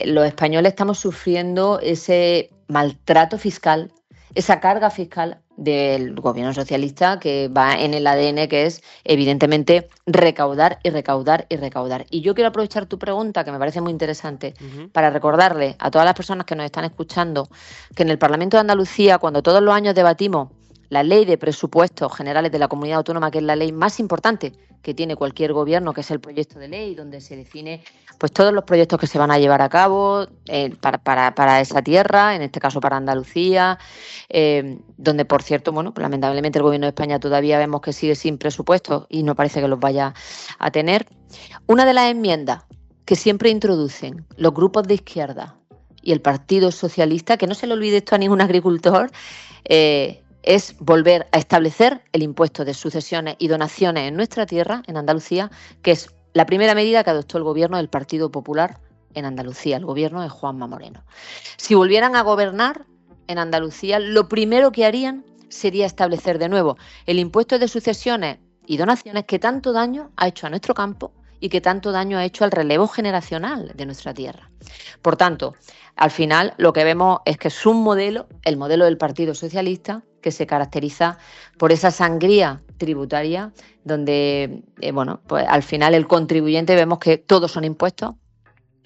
los españoles estamos sufriendo ese maltrato fiscal, esa carga fiscal del gobierno socialista que va en el ADN, que es evidentemente recaudar y recaudar y recaudar. Y yo quiero aprovechar tu pregunta, que me parece muy interesante, para recordarle a todas las personas que nos están escuchando que en el Parlamento de Andalucía, cuando todos los años debatimos la ley de presupuestos generales de la comunidad autónoma, que es la ley más importante que tiene cualquier gobierno, que es el proyecto de ley, donde se define pues todos los proyectos que se van a llevar a cabo para esa tierra, en este caso para Andalucía, donde, por cierto, bueno, pues lamentablemente el gobierno de España todavía vemos que sigue sin presupuestos y no parece que los vaya a tener. Una de las enmiendas que siempre introducen los grupos de izquierda y el Partido Socialista, que no se le olvide esto a ningún agricultor, es volver a establecer el impuesto de sucesiones y donaciones en nuestra tierra, en Andalucía, que es la primera medida que adoptó el gobierno del Partido Popular en Andalucía, el gobierno de Juanma Moreno. Si volvieran a gobernar en Andalucía, lo primero que harían sería establecer de nuevo el impuesto de sucesiones y donaciones que tanto daño ha hecho a nuestro campo y que tanto daño ha hecho al relevo generacional de nuestra tierra. Por tanto, al final lo que vemos es que es un modelo, el modelo del Partido Socialista, que se caracteriza por esa sangría tributaria donde, pues al final el contribuyente vemos que todos son impuestos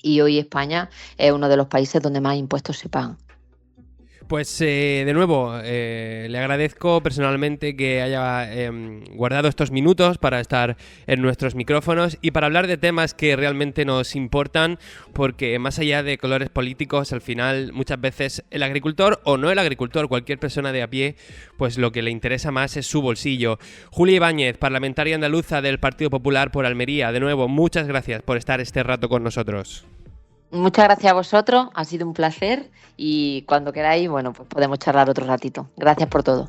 y hoy España es uno de los países donde más impuestos se pagan. Pues de nuevo, le agradezco personalmente que haya guardado estos minutos para estar en nuestros micrófonos y para hablar de temas que realmente nos importan, porque más allá de colores políticos, al final muchas veces el agricultor o no el agricultor, cualquier persona de a pie, pues lo que le interesa más es su bolsillo. Julia Ibáñez, parlamentaria andaluza del Partido Popular por Almería, de nuevo, muchas gracias por estar este rato con nosotros. Muchas gracias a vosotros, ha sido un placer y cuando queráis, pues podemos charlar otro ratito. Gracias por todo.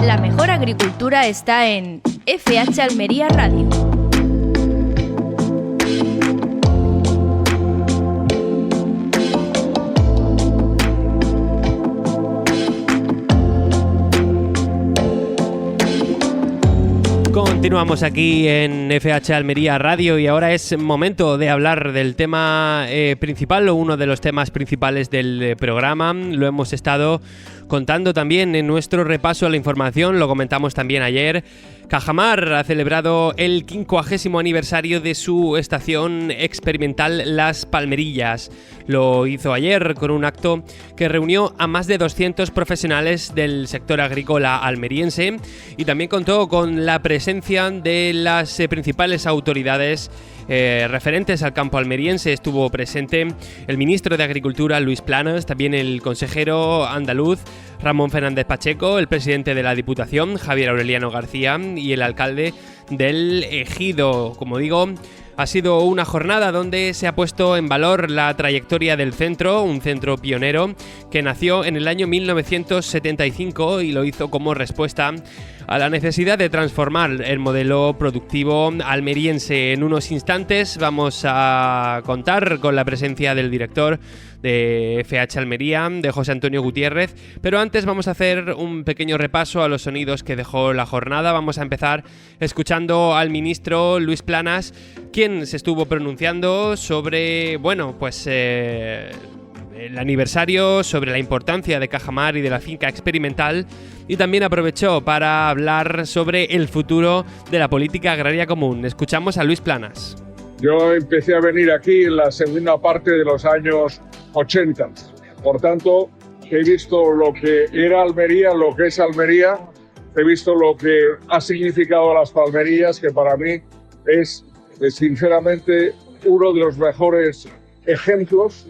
La mejor agricultura está en FH Almería Radio. Continuamos aquí en FH Almería Radio y ahora es momento de hablar del tema principal o uno de los temas principales del programa. Lo hemos estado contando también en nuestro repaso a la información, lo comentamos también ayer. Cajamar ha celebrado el 50º aniversario de su estación experimental Las Palmerillas. Lo hizo ayer con un acto que reunió a más de 200 profesionales del sector agrícola almeriense y también contó con la presencia de las principales autoridades referentes al campo almeriense. Estuvo presente el ministro de Agricultura, Luis Planas, también el consejero andaluz, Ramón Fernández Pacheco, el presidente de la Diputación, Javier Aureliano García, y el alcalde del Ejido. Como digo, ha sido una jornada donde se ha puesto en valor la trayectoria del centro, un centro pionero que nació en el año 1975 y lo hizo como respuesta a la necesidad de transformar el modelo productivo almeriense. En unos instantes vamos a contar con la presencia del director de FH Almería, de José Antonio Gutiérrez, pero antes vamos a hacer un pequeño repaso a los sonidos que dejó la jornada. Vamos a empezar escuchando al ministro Luis Planas, quien se estuvo pronunciando sobre, el aniversario, sobre la importancia de Cajamar y de la finca experimental, y también aprovechó para hablar sobre el futuro de la política agraria común. Escuchamos a Luis Planas. Yo empecé a venir aquí en la segunda parte de los años 80. Por tanto, he visto lo que era Almería, lo que es Almería, he visto lo que ha significado las palmerillas, que para mí es sinceramente uno de los mejores ejemplos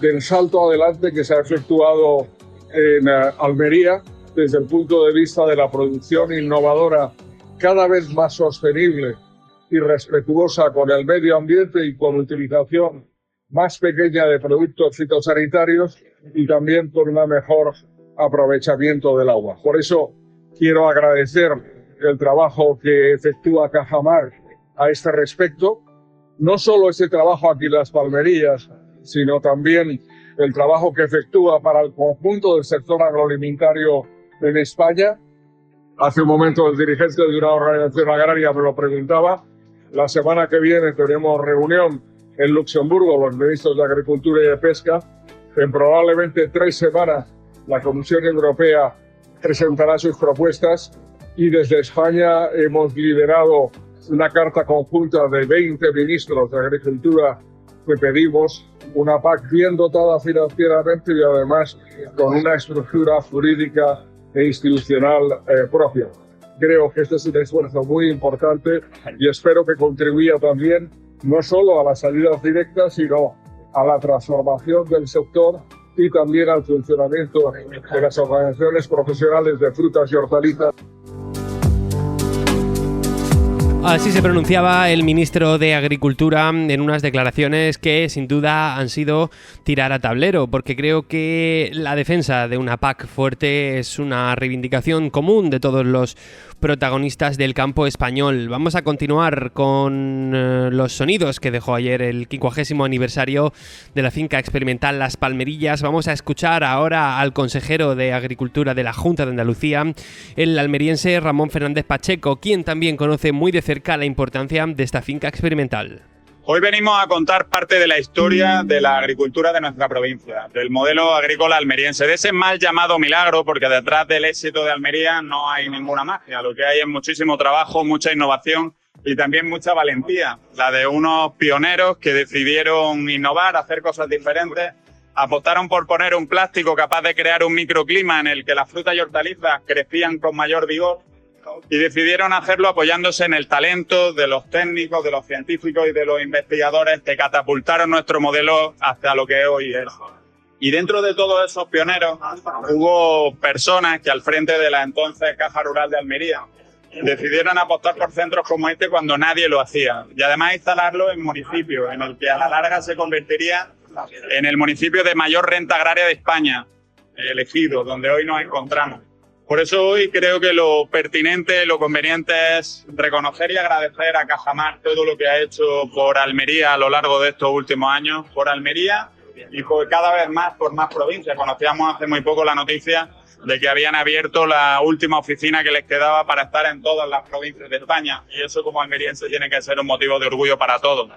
del salto adelante que se ha efectuado en Almería desde el punto de vista de la producción innovadora cada vez más sostenible y respetuosa con el medio ambiente y con utilización más pequeña de productos fitosanitarios y también con un mejor aprovechamiento del agua. Por eso quiero agradecer el trabajo que efectúa Cajamar a este respecto, no solo ese trabajo aquí en Las Palmerillas, sino también el trabajo que efectúa para el conjunto del sector agroalimentario en España. Hace un momento el dirigente de una organización agraria me lo preguntaba. La semana que viene tenemos reunión en Luxemburgo, los ministros de Agricultura y de Pesca. En probablemente 3 semanas la Comisión Europea presentará sus propuestas y desde España hemos liderado una carta conjunta de 20 ministros de Agricultura que pedimos una PAC bien dotada financieramente y además con una estructura jurídica e institucional propia. Creo que este es un esfuerzo muy importante y espero que contribuya también no solo a las salidas directas, sino a la transformación del sector y también al funcionamiento de las organizaciones profesionales de frutas y hortalizas. Así se pronunciaba el ministro de Agricultura en unas declaraciones que sin duda han sido tirar a tablero, porque creo que la defensa de una PAC fuerte es una reivindicación común de todos los protagonistas del campo español. Vamos a continuar con los sonidos que dejó ayer el 50º aniversario de la finca experimental Las Palmerillas. Vamos a escuchar ahora al consejero de Agricultura de la Junta de Andalucía, el almeriense Ramón Fernández Pacheco, quien también conoce muy de cerca la importancia de esta finca experimental. Hoy venimos a contar parte de la historia de la agricultura de nuestra provincia, del modelo agrícola almeriense, de ese mal llamado milagro, porque detrás del éxito de Almería no hay ninguna magia. Lo que hay es muchísimo trabajo, mucha innovación y también mucha valentía. La de unos pioneros que decidieron innovar, hacer cosas diferentes, apostaron por poner un plástico capaz de crear un microclima en el que las frutas y hortalizas crecían con mayor vigor, y decidieron hacerlo apoyándose en el talento de los técnicos, de los científicos y de los investigadores que catapultaron nuestro modelo hasta lo que hoy es. Y dentro de todos esos pioneros hubo personas que al frente de la entonces Caja Rural de Almería decidieron apostar por centros como este cuando nadie lo hacía, y además instalarlo en municipios en el que a la larga se convertiría en el municipio de mayor renta agraria de España, elegido, donde hoy nos encontramos. Por eso hoy creo que lo pertinente, lo conveniente es reconocer y agradecer a Cajamar todo lo que ha hecho por Almería a lo largo de estos últimos años, por Almería y por cada vez más por más provincias. Conocíamos hace muy poco la noticia de que habían abierto la última oficina que les quedaba para estar en todas las provincias de España, y eso como almeriense tiene que ser un motivo de orgullo para todos.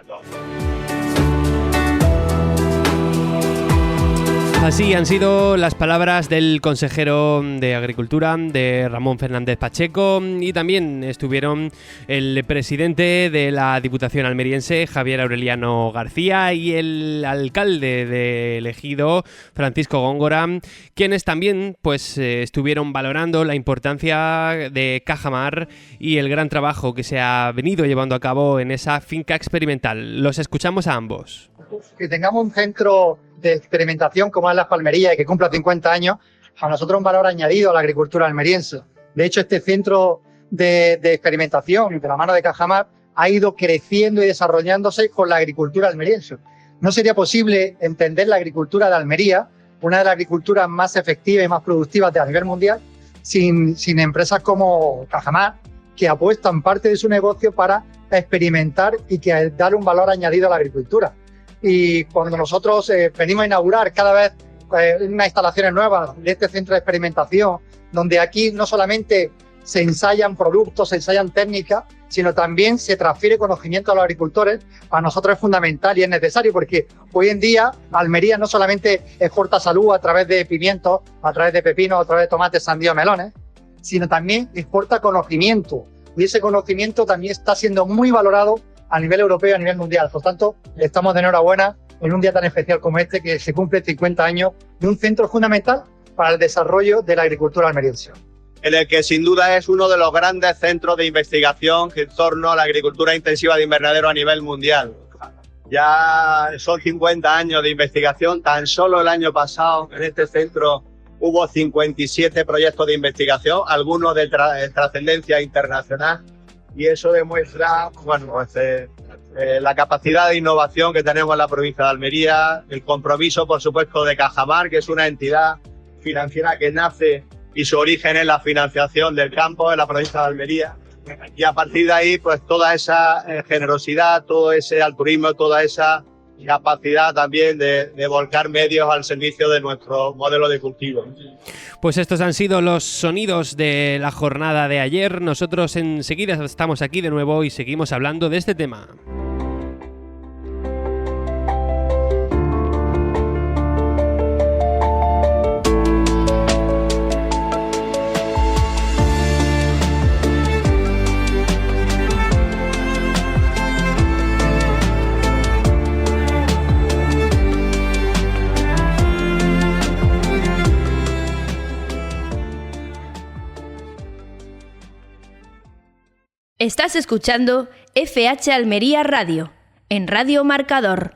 Así han sido las palabras del consejero de Agricultura, de Ramón Fernández Pacheco, y también estuvieron el presidente de la Diputación almeriense, Javier Aureliano García, y el alcalde de Ejido, Francisco Góngora, quienes también estuvieron valorando la importancia de Cajamar y el gran trabajo que se ha venido llevando a cabo en esa finca experimental. Los escuchamos a ambos. Que tengamos un centro de experimentación como es Las Palmerillas y que cumpla 50 años, a nosotros un valor añadido a la agricultura almeriense. De hecho, este centro de experimentación de la mano de Cajamar ha ido creciendo y desarrollándose con la agricultura almeriense. No sería posible entender la agricultura de Almería, una de las agriculturas más efectivas y más productivas a nivel mundial, sin empresas como Cajamar, que apuestan parte de su negocio para experimentar y que dar un valor añadido a la agricultura. Y cuando nosotros venimos a inaugurar cada vez unas instalaciones nuevas de este centro de experimentación, donde aquí no solamente se ensayan productos, se ensayan técnicas, sino también se transfiere conocimiento a los agricultores, para nosotros es fundamental y es necesario, porque hoy en día Almería no solamente exporta salud a través de pimientos, a través de pepinos, a través de tomates, sandías, melones, sino también exporta conocimiento, y ese conocimiento también está siendo muy valorado a nivel europeo y a nivel mundial. Por tanto, estamos de enhorabuena en un día tan especial como este, que se cumple 50 años de un centro fundamental para el desarrollo de la agricultura almeriense. En el que sin duda es uno de los grandes centros de investigación en torno a la agricultura intensiva de invernadero a nivel mundial. Ya son 50 años de investigación. Tan solo el año pasado en este centro hubo 57 proyectos de investigación, algunos de trascendencia internacional. Y eso demuestra la capacidad de innovación que tenemos en la provincia de Almería, el compromiso, por supuesto, de Cajamar, que es una entidad financiera que nace y su origen es la financiación del campo de la provincia de Almería. Y a partir de ahí, pues toda esa generosidad, todo ese altruismo, toda esa capacidad también de volcar medios al servicio de nuestro modelo de cultivo. Pues estos han sido los sonidos de la jornada de ayer. Nosotros enseguida estamos aquí de nuevo y seguimos hablando de este tema. Estás escuchando FH Almería Radio, en Radio Marcador.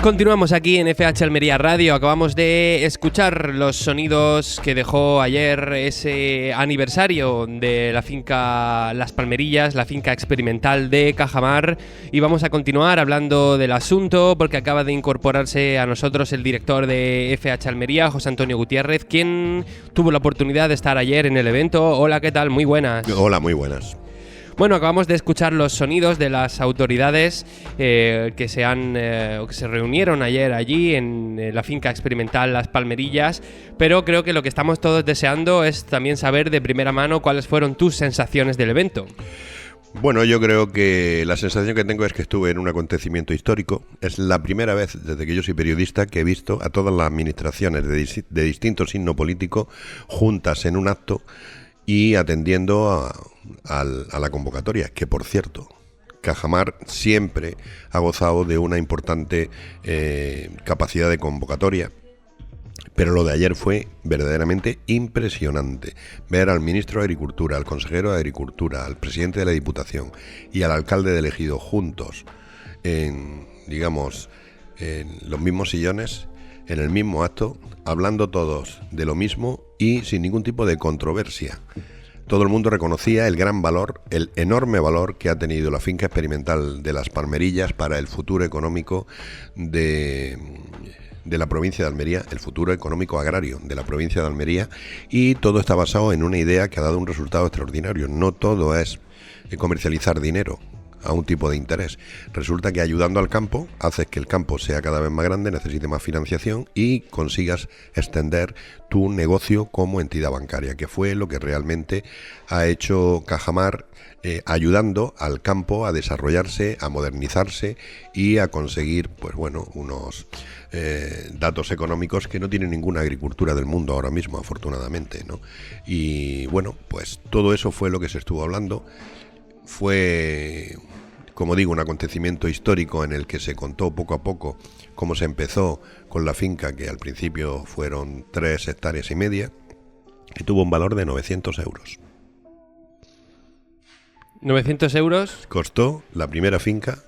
Continuamos aquí en FH Almería Radio. Acabamos de escuchar los sonidos que dejó ayer ese aniversario de la finca Las Palmerillas, la finca experimental de Cajamar, y vamos a continuar hablando del asunto porque acaba de incorporarse a nosotros el director de FH Almería, José Antonio Gutiérrez, quien tuvo la oportunidad de estar ayer en el evento. Hola, ¿qué tal? Muy buenas. Hola, muy buenas. Bueno, acabamos de escuchar los sonidos de las autoridades que se reunieron ayer allí en la finca experimental Las Palmerillas, pero creo que lo que estamos todos deseando es también saber de primera mano cuáles fueron tus sensaciones del evento. Bueno, yo creo que la sensación que tengo es que estuve en un acontecimiento histórico. Es la primera vez desde que yo soy periodista que he visto a todas las administraciones de distinto signo político juntas en un acto y atendiendo a la convocatoria, que por cierto, Cajamar siempre ha gozado de una importante capacidad de convocatoria, pero lo de ayer fue verdaderamente impresionante. Ver al ministro de Agricultura, al consejero de Agricultura, al presidente de la Diputación y al alcalde de Ejido juntos en los mismos sillones, en el mismo acto, hablando todos de lo mismo y sin ningún tipo de controversia. Todo el mundo reconocía el gran valor, el enorme valor que ha tenido la finca experimental de Las Palmerillas para el futuro económico de la provincia de Almería, el futuro económico agrario de la provincia de Almería, y todo está basado en una idea que ha dado un resultado extraordinario. No todo es comercializar dinero a un tipo de interés. Resulta que ayudando al campo haces que el campo sea cada vez más grande, necesite más financiación y consigas extender tu negocio como entidad bancaria, que fue lo que realmente ha hecho Cajamar, ayudando al campo a desarrollarse, a modernizarse y a conseguir unos datos económicos que no tiene ninguna agricultura del mundo ahora mismo, afortunadamente, ¿no? Y bueno, pues todo eso fue lo que se estuvo hablando. Fue, como digo, un acontecimiento histórico en el que se contó poco a poco cómo se empezó con la finca, que al principio fueron 3,5 hectáreas, y tuvo un valor de 900 euros. 900 euros. Costó la primera finca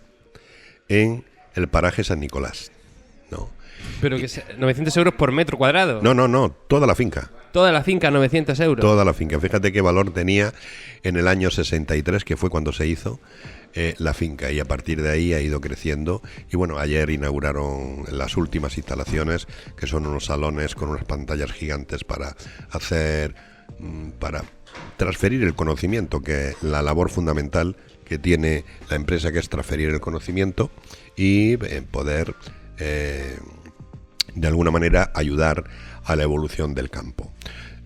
en el paraje San Nicolás. No. Pero que 900 euros por metro cuadrado. No, toda la finca. Toda la finca, 900 euros. Toda la finca. Fíjate qué valor tenía en el año 63, que fue cuando se hizo la finca, y a partir de ahí ha ido creciendo. Y bueno, ayer inauguraron las últimas instalaciones, que son unos salones con unas pantallas gigantes para transferir el conocimiento, que es la labor fundamental que tiene la empresa, que es transferir el conocimiento y poder de alguna manera ayudar a la evolución del campo.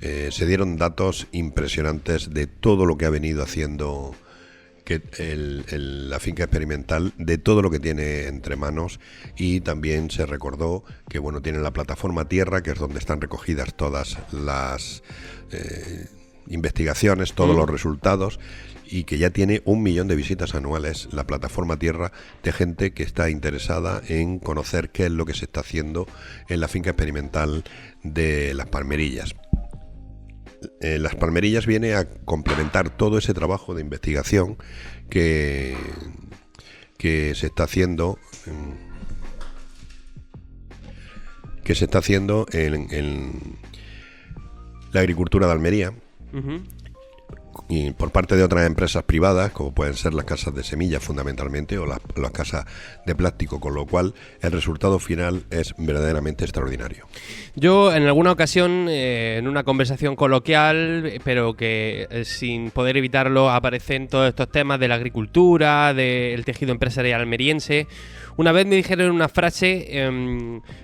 Se dieron datos impresionantes de todo lo que ha venido haciendo la finca experimental, de todo lo que tiene entre manos, y también se recordó que tienen la plataforma Tierra, que es donde están recogidas todas las investigaciones, todos los resultados, y que ya tiene 1 millón de visitas anuales la plataforma Tierra, de gente que está interesada en conocer qué es lo que se está haciendo en la finca experimental de Las Palmerillas. Las Palmerillas viene a complementar todo ese trabajo de investigación que se está haciendo en la agricultura de Almería. Uh-huh. Y por parte de otras empresas privadas, como pueden ser las casas de semillas fundamentalmente, o las casas de plástico, con lo cual el resultado final es verdaderamente extraordinario. Yo en alguna ocasión, en una conversación coloquial, pero que sin poder evitarlo, aparecen todos estos temas de la agricultura, del tejido empresarial almeriense. Una vez me dijeron una frase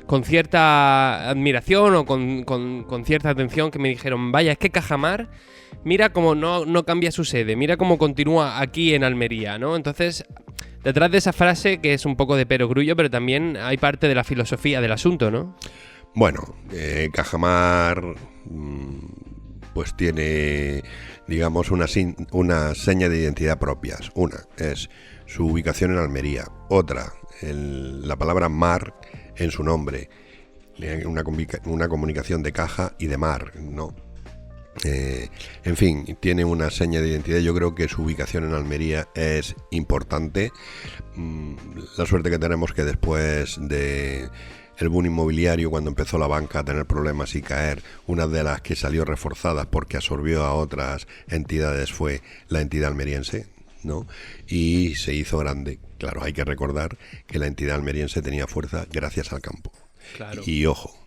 con cierta admiración o con cierta atención, que me dijeron: vaya, es que Cajamar, mira cómo no cambia su sede, mira cómo continúa aquí en Almería, ¿no? Entonces, detrás de esa frase, que es un poco de perogrullo, pero también hay parte de la filosofía del asunto, ¿no? Bueno, Cajamar pues tiene, digamos, una seña de identidad propias. Una es su ubicación en Almería, otra, la palabra mar en su nombre, una comunicación de caja y de mar, ¿no? En fin, tiene una seña de identidad. Yo creo que su ubicación en Almería es importante. La suerte que tenemos que después de el boom inmobiliario, cuando empezó la banca a tener problemas y caer, una de las que salió reforzada porque absorbió a otras entidades fue la entidad almeriense, ¿no? Y se hizo grande. Claro, hay que recordar que la entidad almeriense tenía fuerza gracias al campo. Claro. Y ojo,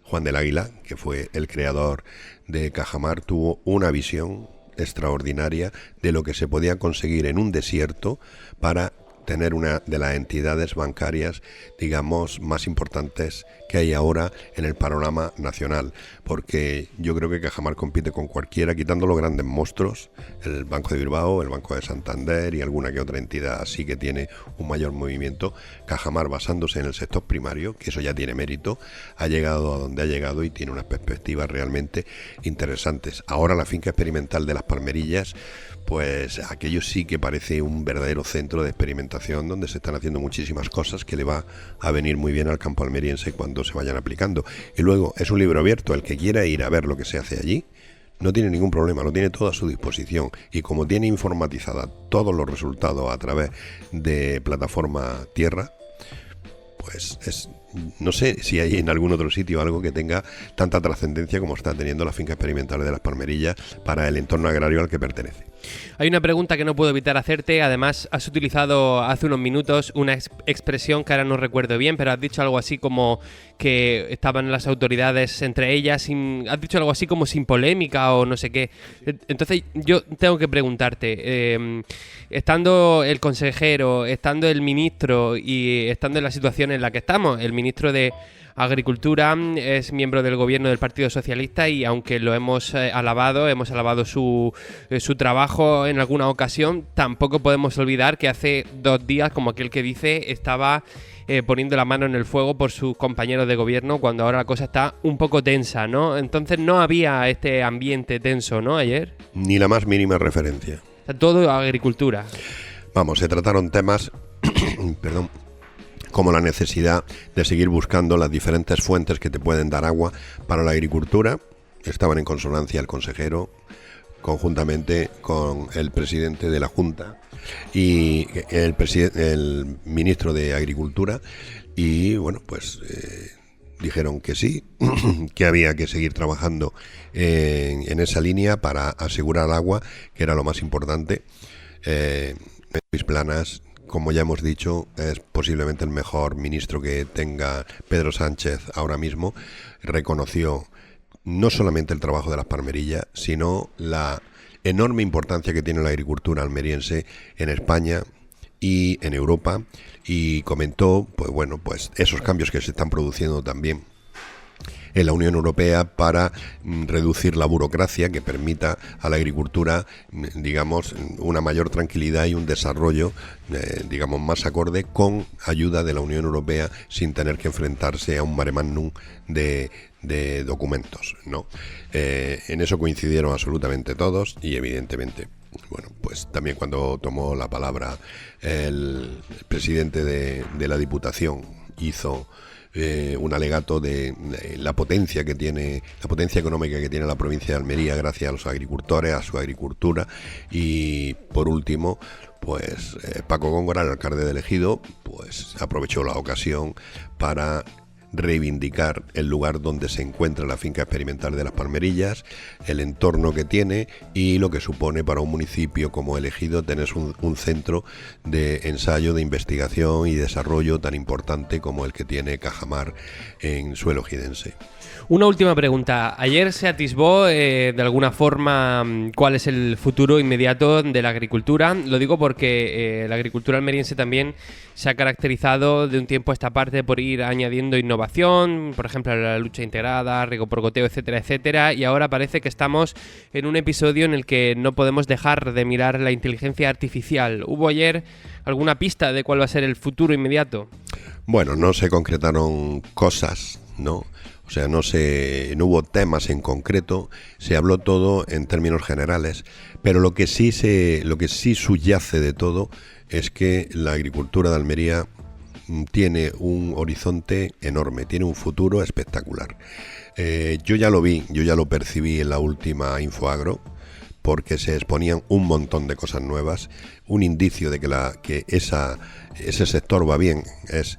Juan del Águila, que fue el creador de Cajamar, tuvo una visión extraordinaria de lo que se podía conseguir en un desierto para tener una de las entidades bancarias, digamos, más importantes que hay ahora en el panorama nacional, porque yo creo que Cajamar compite con cualquiera, quitando los grandes monstruos, el Banco de Bilbao, el Banco de Santander y alguna que otra entidad así que tiene un mayor movimiento. Cajamar, basándose en el sector primario, que eso ya tiene mérito, ha llegado a donde ha llegado y tiene unas perspectivas realmente interesantes. Ahora la finca experimental de Las Palmerillas, pues aquello sí que parece un verdadero centro de experimentación donde se están haciendo muchísimas cosas que le va a venir muy bien al campo almeriense cuando se vayan aplicando. Y luego es un libro abierto, el que quiera ir a ver lo que se hace allí no tiene ningún problema, lo tiene todo a su disposición, y como tiene informatizada todos los resultados a través de plataforma Tierra, pues no sé si hay en algún otro sitio algo que tenga tanta trascendencia como está teniendo la finca experimental de Las Palmerillas para el entorno agrario al que pertenece. Hay una pregunta que no puedo evitar hacerte. Además, has utilizado hace unos minutos una expresión que ahora no recuerdo bien, pero has dicho algo así como que estaban las autoridades entre ellas, has dicho algo así como sin polémica o no sé qué. Entonces yo tengo que preguntarte, estando el consejero, estando el ministro y estando en la situación en la que estamos, el ministro de Agricultura es miembro del gobierno del Partido Socialista y aunque lo hemos alabado su trabajo en alguna ocasión, tampoco podemos olvidar que hace 2 días, como aquel que dice, estaba poniendo la mano en el fuego por sus compañeros de gobierno cuando ahora la cosa está un poco tensa, ¿no? Entonces no había este ambiente tenso, ¿no? Ayer. Ni la más mínima referencia. Todo agricultura. Vamos, se trataron temas, perdón, como la necesidad de seguir buscando las diferentes fuentes que te pueden dar agua para la agricultura. Estaban en consonancia el consejero, conjuntamente con el presidente de la Junta y el ministro de Agricultura, y bueno, pues dijeron que sí, que había que seguir trabajando en esa línea para asegurar el agua, que era lo más importante. Luis Planas, como ya hemos dicho, es posiblemente el mejor ministro que tenga Pedro Sánchez ahora mismo. Reconoció no solamente el trabajo de Las Palmerillas, sino la enorme importancia que tiene la agricultura almeriense en España y en Europa, y comentó, pues bueno, pues esos cambios que se están produciendo también en la Unión Europea para reducir la burocracia que permita a la agricultura, digamos, una mayor tranquilidad y un desarrollo, digamos, más acorde, con ayuda de la Unión Europea, sin tener que enfrentarse a un mare magnum de documentos, ¿no? En eso coincidieron absolutamente todos y evidentemente, bueno, pues también cuando tomó la palabra el presidente de la Diputación hizo un alegato de la potencia que tiene, la potencia económica que tiene la provincia de Almería gracias a los agricultores, a su agricultura. Y por último, pues Paco Góngora, el alcalde del Ejido, pues aprovechó la ocasión para reivindicar el lugar donde se encuentra la finca experimental de Las Palmerillas, el entorno que tiene y lo que supone para un municipio como el Ejido tener un centro de ensayo, de investigación y desarrollo tan importante como el que tiene Cajamar en suelo ejidense. Una última pregunta. Ayer se atisbó de alguna forma cuál es el futuro inmediato de la agricultura. Lo digo porque la agricultura almeriense también se ha caracterizado de un tiempo a esta parte por ir añadiendo innovación, por ejemplo la lucha integrada, riego por goteo, etcétera, etcétera, y ahora parece que estamos en un episodio en el que no podemos dejar de mirar la inteligencia artificial. ¿Hubo ayer alguna pista de cuál va a ser el futuro inmediato? Bueno, no se concretaron cosas, ¿no? O sea, no hubo temas en concreto, se habló todo en términos generales, pero lo que sí subyace de todo es que la agricultura de Almería tiene un horizonte enorme, tiene un futuro espectacular. Yo ya lo vi, yo ya lo percibí en la última Infoagro, porque se exponían un montón de cosas nuevas. Un indicio de que ese sector va bien es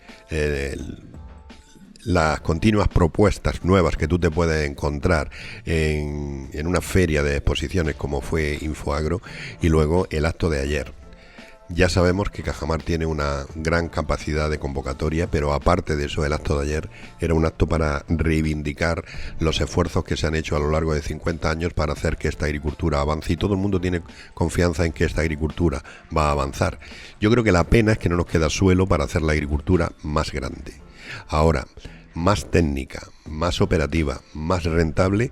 las continuas propuestas nuevas que tú te puedes encontrar en una feria de exposiciones como fue Infoagro, y luego el acto de ayer. Ya sabemos que Cajamar tiene una gran capacidad de convocatoria, pero aparte de eso, el acto de ayer era un acto para reivindicar los esfuerzos que se han hecho a lo largo de 50 años para hacer que esta agricultura avance, y todo el mundo tiene confianza en que esta agricultura va a avanzar. Yo creo que la pena es que no nos queda suelo para hacer la agricultura más grande. Ahora, más técnica, más operativa, más rentable,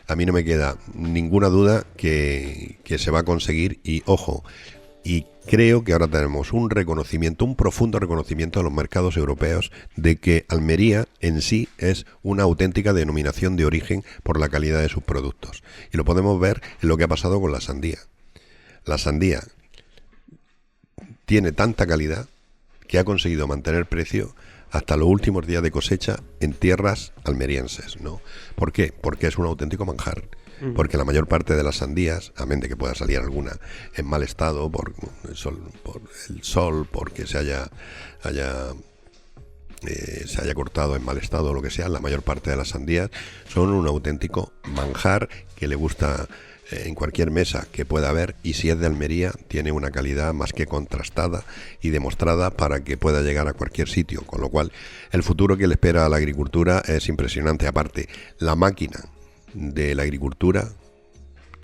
a mí no me queda ninguna duda que se va a conseguir, y ojo, y creo que ahora tenemos un reconocimiento, un profundo reconocimiento a los mercados europeos de que Almería en sí es una auténtica denominación de origen por la calidad de sus productos. Y lo podemos ver en lo que ha pasado con la sandía. La sandía tiene tanta calidad que ha conseguido mantener precio hasta los últimos días de cosecha en tierras almerienses, ¿no? ¿Por qué? Porque es un auténtico manjar. Porque la mayor parte de las sandías, a menos de que pueda salir alguna en mal estado por el sol, porque se haya cortado en mal estado o lo que sea, la mayor parte de las sandías son un auténtico manjar que le gusta en cualquier mesa que pueda haber, y si es de Almería tiene una calidad más que contrastada y demostrada para que pueda llegar a cualquier sitio, con lo cual el futuro que le espera a la agricultura es impresionante. Aparte, la máquina de la agricultura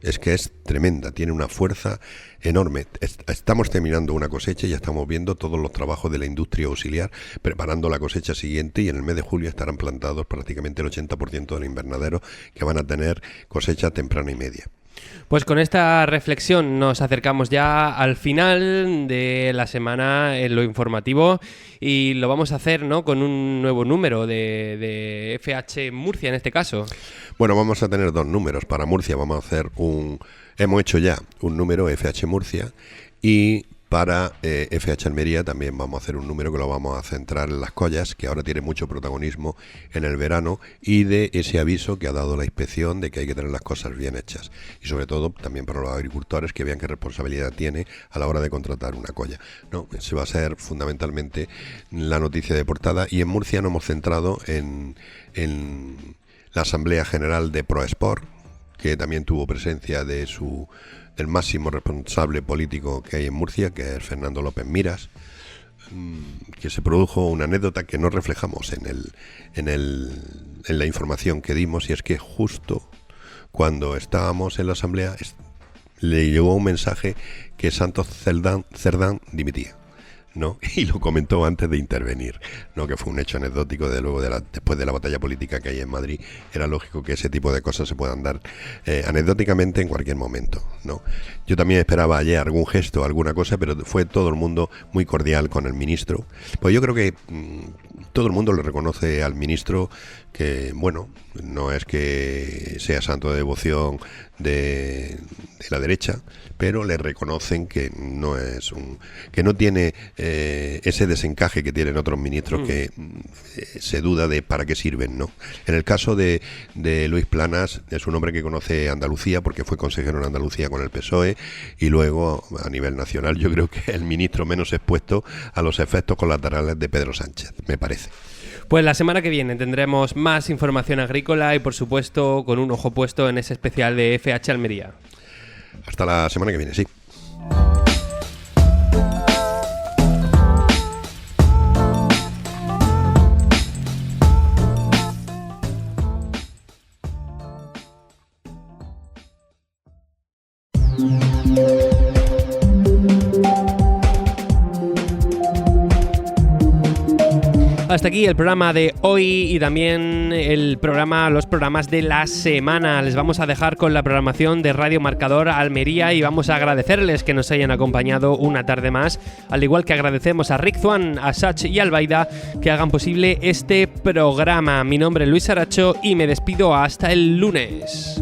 es que es tremenda, tiene una fuerza enorme. Estamos terminando una cosecha y ya estamos viendo todos los trabajos de la industria auxiliar preparando la cosecha siguiente, y en el mes de julio estarán plantados prácticamente el 80% del invernadero, que van a tener cosecha temprana y media. Pues con esta reflexión nos acercamos ya al final de la semana en lo informativo, y lo vamos a hacer, ¿no?, con un nuevo número de FH Murcia en este caso. Bueno, vamos a tener dos números. Para Murcia hemos hecho ya un número FH Murcia, y para FH Almería también vamos a hacer un número que lo vamos a centrar en las collas, que ahora tiene mucho protagonismo en el verano, y de ese aviso que ha dado la inspección de que hay que tener las cosas bien hechas, y sobre todo también para los agricultores, que vean qué responsabilidad tiene a la hora de contratar una colla. No, se va a ser fundamentalmente la noticia de portada, y en Murcia nos hemos centrado en la Asamblea General de ProEsport, que también tuvo presencia del máximo responsable político que hay en Murcia, que es Fernando López Miras, que se produjo una anécdota que no reflejamos en la información que dimos, y es que justo cuando estábamos en la asamblea le llegó un mensaje que Santos Cerdán dimitía, ¿no? Y lo comentó antes de intervenir, ¿no? Que fue un hecho anecdótico. De luego después de la batalla política que hay en Madrid, era lógico que ese tipo de cosas se puedan dar anecdóticamente en cualquier momento, ¿no? Yo también esperaba ayer algún gesto, alguna cosa, pero fue todo el mundo muy cordial con el ministro. Pues yo creo que todo el mundo le reconoce al ministro que, bueno, no es que sea santo de devoción de la derecha, pero le reconocen que no tiene ese desencaje que tienen otros ministros que se duda de para qué sirven, ¿no? En el caso de Luis Planas, es un hombre que conoce Andalucía porque fue consejero en Andalucía con el PSOE, y luego a nivel nacional yo creo que es el ministro menos expuesto a los efectos colaterales de Pedro Sánchez, me parece. Pues la semana que viene tendremos más información agrícola y, por supuesto, con un ojo puesto en ese especial de FH Almería. Hasta la semana que viene, sí. Hasta aquí el programa de hoy y también los programas de la semana. Les vamos a dejar con la programación de Radio Marcador Almería y vamos a agradecerles que nos hayan acompañado una tarde más, al igual que agradecemos a Rick Zuan, a Sach y Albaida que hagan posible este programa. Mi nombre es Luis Aracho y me despido hasta el lunes.